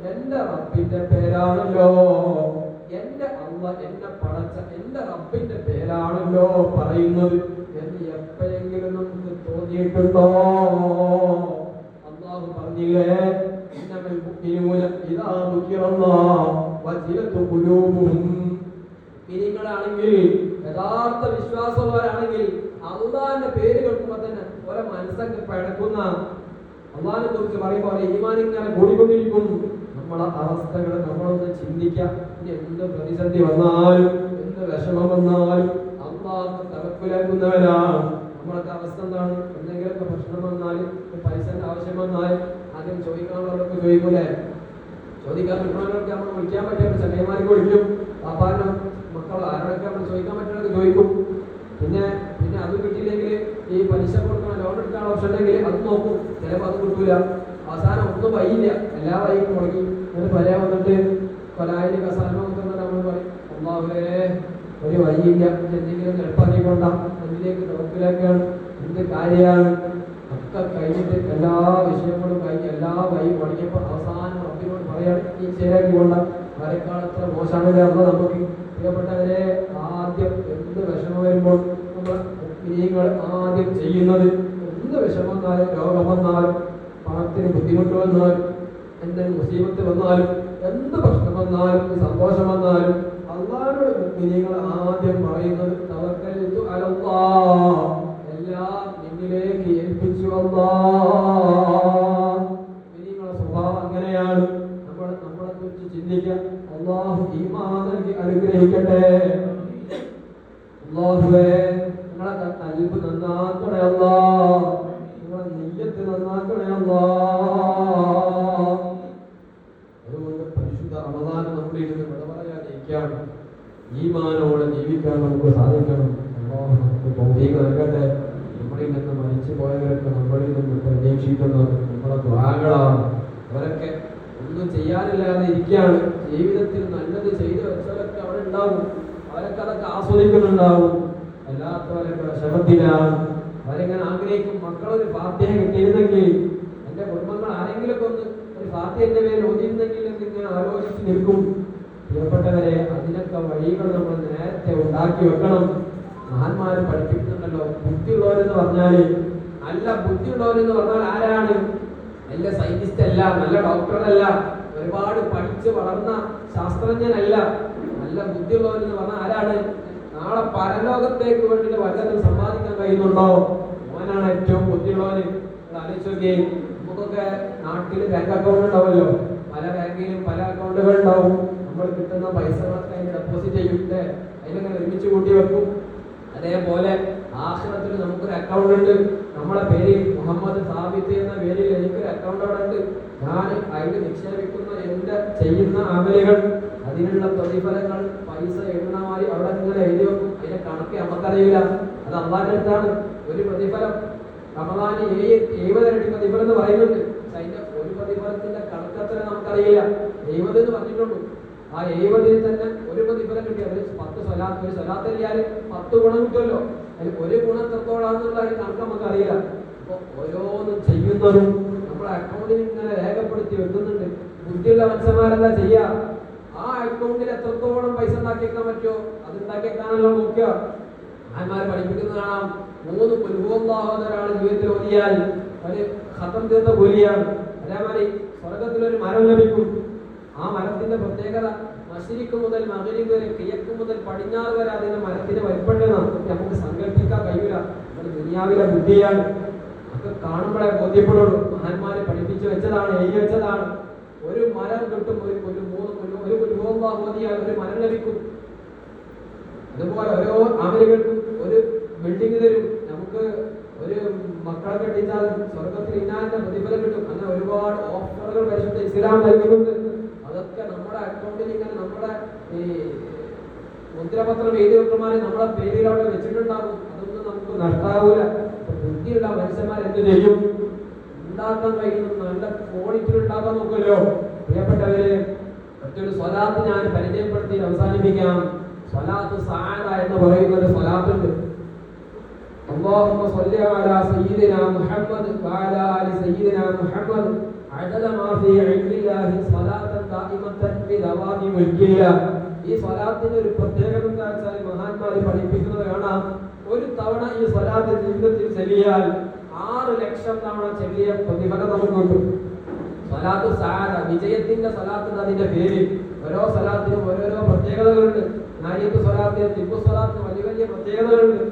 എന്റെ റബ്ബിന്റെ പേരാണല്ലോ, എന്റെ അല്ലാഹ് എന്നെ പടച്ച എന്റെ റബ്ബിന്റെ പേരാണല്ലോ പറയുന്നത് എന്ന് എപ്പോഴെങ്കിലും നമുക്ക് തോന്നിയിട്ടുണ്ടോ? അല്ലാഹു പറഞ്ഞില്ലേ, ഇന്നമൽ മുഅ്മിനൂന ഇദാ ദുകിറല്ലാഹു വജിലത് ഖുലൂബുഹും. നിങ്ങളാണെങ്കിൽ യഥാർത്ഥ വിശ്വാസമുള്ളവരാണെങ്കിൽ അള്ളാഹിന്റെ പേര് കേൾക്കുമ്പോ തന്നെ ഓരോ മനസ്സൊക്കെ പഴക്കുന്ന. അള്ളാഹിനെ കുറിച്ച് പറയുമ്പോൾ ഈമാൻ ഇങ്ങനെ കൂടിക്കൊണ്ടിരിക്കും. നമ്മളെ അവസ്ഥകൾ നമ്മളൊന്ന് ചിന്തിക്കാം. ഇനി എന്ത് പ്രതിസന്ധി വന്നാലും, എന്ത് വിഷമം വന്നാലും അള്ളാഹ് തവക്കുലാക്കുന്നവരാണ്. നമ്മളൊക്കെ അവസ്ഥ എന്താണ്? എന്തെങ്കിലുമൊക്കെ പ്രശ്നം വന്നാലും, പൈസന്റെ ആവശ്യം വന്നാലും ആദ്യം ചോദിക്കാനുള്ളവരൊക്കെ ചോദിക്കൂലേ? ചോദിക്കാൻ പറ്റുന്നവരൊക്കെ നമ്മൾ വിളിക്കാൻ പറ്റിയ ചങ്ങന്മാർക്ക് വിളിക്കും. പാപ്പാനോ മക്കളോ ആരോടൊക്കെ നമ്മൾ ചോദിക്കാൻ പറ്റുന്നവർക്ക് ചോദിക്കും. പിന്നെ അത് കിട്ടിയില്ലെങ്കിൽ ഈ പലിശ കൊടുക്കണം, ലോൺ എടുക്കാൻ ഓപ്ഷൻ ഉണ്ടെങ്കിൽ അത് നോക്കും. ചിലപ്പോൾ അത് കിട്ടൂല. അവസാനം ഒന്നും വൈയില്ല, എല്ലാ വൈക്കും മുടങ്ങി. എന്നിട്ട് പല വന്നിട്ട് കൊലായില് കസാനം വന്നിട്ട് നമ്മൾ പറയും അല്ലാഹുവേ ഒരു വഴിയില്ല, എന്തെങ്കിലും എളുപ്പമാക്കിക്കൊണ്ടാ അതിലേക്ക് നോക്കിലേക്കാണ്. എന്ത് കാര്യമാണ് ഒക്കെ കഴിഞ്ഞിട്ട് എല്ലാ വിഷയങ്ങളും കഴിഞ്ഞ് എല്ലാ വഴി മുടങ്ങിയപ്പോൾ അവസാനം റബ്ബിനോട് പറയാണ് ഈ ശരിയാക്കി കൊണ്ട വരക്കാളത്ര മോശമാണല്ലേ അല്ല നമുക്ക്. പ്രിയപ്പെട്ടവരെ, ആദ്യം എന്ത് വിഷമം വരുമ്പോൾ നമ്മൾ ആദ്യം ചെയ്യുന്നത്, എന്ത് വിഷമം വന്നാലും, രോഗം വന്നാലും, പണത്തിന് ബുദ്ധിമുട്ട് വന്നാലും, എന്തെങ്കിലും മുസീബത്ത് വന്നാലും, എന്ത് പ്രശ്നം വന്നാലും, സന്തോഷം വന്നാലും അല്ലാഹുവിനോട് മുഅ്മിനീങ്ങൾ ആദ്യം പറയുന്നത് തവക്കൽതു അലല്ലാഹ്, എല്ലാം നിന്നിലേക്ക് ഏൽപ്പിച്ചു അല്ലാഹ്. മുഅ്മിനീങ്ങളുടെ സ്വഭാവം അങ്ങനെയാണ്. നമ്മളെ കുറിച്ച് ചിന്തിക്കാം. അല്ലാഹു ഈമാൻ നൽകി അനുഗ്രഹിക്കട്ടെ. അല്ലാഹുവേ നിങ്ങളെ ഖൽബ് നന്നാക്കണേ അല്ലാഹ്, നിങ്ങളെ നിയ്യത്ത് നന്നാക്കണേ അല്ലാഹ്. അതുകൊണ്ട് പരിശുദ്ധ റമദാൻ നമ്മുടെ ഇരുന്ന് വിട പറയാതിരിക്കാണ്. ഈമാനോടെ ജീവിക്കാൻ നമുക്ക് സാധിക്കണം. അല്ലാഹു നമുക്ക് തൗഫീഖ് നൽകട്ടെ. നമ്മളിൽ നിന്ന് മരിച്ചു പോയവരൊക്കെ നമ്മളിൽ നിന്ന് പ്രതീക്ഷിക്കുന്നത് നമ്മളെ ദുആകളാണ്. അവരൊക്കെ ഒന്നും ചെയ്യാനില്ലാതെ ഇരിക്കുകയാണ്. ജീവിതത്തിൽ നല്ലത് ചെയ്തു വെച്ചവരൊക്കെ അവിടെ ഉണ്ടാവും. അവരൊക്കെ അതൊക്കെ ആസ്വദിക്കുന്നുണ്ടാവും. അല്ലാത്തവരൊക്കെ വിഷമത്തിലാണ്. അവരെങ്ങനെ ആഗ്രഹിക്കും മക്കളൊരു ഫാത്തിഹ കിട്ടിയിരുന്നെങ്കിൽ, എൻ്റെ കുടുംബങ്ങൾ ആരെങ്കിലുമൊക്കെ ഒന്ന് ഒരു ഫാത്തിഹ എൻ്റെ പേരിൽ ഓതിയിരുന്നെങ്കിൽ എന്നിങ്ങനെ ആലോചിച്ച് നിൽക്കും. പ്രിയപ്പെട്ടവരെ, അതിനൊക്കെ വഴികൾ നമ്മൾ നേരത്തെ ഉണ്ടാക്കി വെക്കണം. മഹാന്മാര് പഠിപ്പിക്കുന്നുണ്ടല്ലോ, ബുദ്ധിയുള്ളവരെന്ന് പറഞ്ഞാല്, നല്ല ബുദ്ധിയുള്ളവരെന്ന് പറഞ്ഞാൽ ആരാണ്? നല്ല സയന്റിസ്റ്റ് അല്ല, നല്ല ഡോക്ടറല്ല, ഒരുപാട് പഠിച്ച് വളർന്ന ശാസ്ത്രജ്ഞനല്ല. നല്ല ബുദ്ധിയുള്ളവരെന്ന് പറഞ്ഞാൽ ആരാണ്? നാളെ പരലോകത്തേക്ക് വേണ്ടിയിട്ട് വല്ലതും സമ്പാദിക്കാൻ കഴിയുന്നുണ്ടോ? മോനാണ് ഏറ്റവും ബുദ്ധിയുള്ളവന്. ആലോചിച്ചോക്കെ നമുക്കൊക്കെ നാട്ടിൽ ബാങ്ക് അക്കൗണ്ട് ഉണ്ടാവുമല്ലോ, പല ബാങ്കിലും പല അക്കൗണ്ടുകൾ ഉണ്ടാവും. നമ്മൾ കിട്ടുന്ന പൈസകളൊക്കെ അതിന് ഡെപ്പോസിറ്റ് ചെയ്യും, അതിലിങ്ങനെ ഒരുമിച്ച് കൂട്ടി വെക്കും. അതേപോലെ ആഖിറത്തിൽ നമുക്കൊരു അക്കൗണ്ട് ഉണ്ട്, നമ്മളെ പേര് മുഹമ്മദ് സാബിത്ത് എന്ന പേരിൽ എനിക്കൊരു അക്കൗണ്ട് അവിടെ ഉണ്ട്. ഞാൻ അതിൽ നിക്ഷേപിക്കുന്ന എന്റെ ചെയ്യുന്ന അമലുകൾ, അതിനുള്ള പ്രതിഫലങ്ങൾ പൈസ എണ്ണമായി അവിടെ ഇങ്ങനെ എഴുതി വെക്കും. അതിന്റെ കണക്ക് നമുക്കറിയില്ല, അത് അള്ളാന്റെ അടുത്താണ്. ഒരു പ്രതിഫലം റമദാന് 70 ഇരട്ടി പ്രതിഫലം എന്ന് പറയുന്നുണ്ട്. പക്ഷെ അതിന്റെ ഒരു പ്രതിഫലത്തിന്റെ കണക്കത്ര നമുക്കറിയില്ല. 70 എന്ന് പറഞ്ഞിട്ടുള്ളൂ. ആ 70-ൽ തന്നെ ഒരു പ്രതിഫലം കിട്ടി. അത് 10 സ്വലാത്ത്, ഒരു സ്വലാത്ത് എറിയാൽ 10 ഗുണം കിട്ടുമല്ലോ. അതിൽ ഒരു ഗുണം എത്രത്തോളാന്നുള്ള കണക്ക് നമുക്കറിയില്ല. അപ്പൊ ഓരോന്നും ചെയ്യുന്നതും നമ്മുടെ അക്കൗണ്ടിൽ ഇങ്ങനെ രേഖപ്പെടുത്തി വെക്കുന്നുണ്ട്. ബുദ്ധിയുള്ള മനുഷ്യന്മാരെന്താ ചെയ്യാ, ആ അക്കൗണ്ടിൽ എത്രത്തോളം പൈസ ഉണ്ടാക്കിയേക്കാൻ പറ്റുമോ അത് ഉണ്ടാക്കിയേക്കാണല്ലോ നോക്കുക. ആന്മാരെ പഠിപ്പിക്കുന്നത് കാണാം, 3 പുൽഹുവല്ലാഹു ഒരാൾ ജീവിതത്തിൽ ഓതിയാൽ ഒരു ഖതം തീർത്ത കൂലിയാണ്. അതേമാതിരി സ്വർഗത്തിലൊരു മരം ലഭിക്കും. ആ മരത്തിന്റെ പ്രത്യേകത മശ്രിഖ് മുതൽ മഗ്രിബ് വരെ, കിഴക്ക് മുതൽ പടിഞ്ഞാറ് വരെ അതിന്റെ മരത്തിന്റെ വലിപ്പമുണ്ടെന്നാണ് നമുക്ക് സങ്കല്പിക്കാൻ കഴിയില്ല. അത് ദുനിയാവിലെ ബുദ്ധിയാണ്. അതൊക്കെ കാണുമ്പോഴേ ബോധ്യപ്പെടുള്ളൂ. മഹാന്മാരെ പഠിപ്പിച്ചു വെച്ചതാണ്, എഴുതി വെച്ചതാണ്. ഒരു മരം കിട്ടും, ഒരു പുൽഹുവല്ലാഹു ഓതിയാൽ ഒരു മരം ലഭിക്കും. അതുപോലെ ഓരോ അമലുകൾക്കും ഒരു ബിൽഡിംഗ് തരും. നമുക്ക് ഒരു മക്കളെ കെട്ടിച്ചാൽ സ്വർഗത്തിൽ ഇന്നാന്റെ പ്രതിഫലം കിട്ടും. അങ്ങനെ ഒരുപാട് ഓഫറുകൾ പരിശുദ്ധ ഇസ്ലാം നൽകുന്നുണ്ട്. അതൊക്കെ നമ്മുടെ അക്കൗണ്ടിൽ ഇങ്ങനെ നമ്മുടെ ഈ മുദ്രപത്രം എഴുതി വെക്കുമാരെ നമ്മളെ പേരിൽ അവിടെ വെച്ചിട്ടുണ്ടാകും. അതൊന്നും നമുക്ക് നഷ്ടാവൂല. ബുദ്ധിയുള്ള മനുഷ്യന്മാർ എന്ത് ചെയ്യും, ഉണ്ടാക്കാൻ കഴിയുന്ന നല്ല ക്വാളിറ്റിയിൽ ഉണ്ടാക്കാൻ നോക്കുമല്ലോ. പ്രിയപ്പെട്ടവര്, മറ്റൊരു സ്വലാത്ത് ഞാൻ പരിചയപ്പെടുത്തി അവസാനിപ്പിക്കാം. സ്വലാത്ത് സഅദ എന്ന് പറയുന്ന ഒരു സ്വലാത്തുണ്ട്. اللهم صل على سيدنا محمد وعلى آل سيدنا محمد عدد ما في علم الله صلاة دائمة بدوام ملك الله. ഈ സ്വലാത്തിന് ഒരു പ്രത്യേകത എന്താ വെച്ചാൽ മഹാന്മാർ പഠിപ്പിക്കുന്നത് കാണാം. ഒരു തവണ ഈ സ്വലാത്ത് ജീവിതത്തിൽ ചൊല്ലിയാൽ 6 ലക്ഷം തവണ ചൊല്ലിയ പ്രതിഫലം നമുക്ക് കിട്ടും. സ്വലാത്ത് സഅദ, വിജയത്തിന്റെ സ്വലാത്ത് അതിന്റെ പേര്. ഓരോ സ്വലാത്തിനും ഓരോരോ പ്രത്യേകതകളുണ്ട്. നാരിയത്ത് സ്വലാത്തിന്, തിബു സ്വലാത്തിന് വലിയ വലിയ പ്രത്യേകതകളുണ്ട്.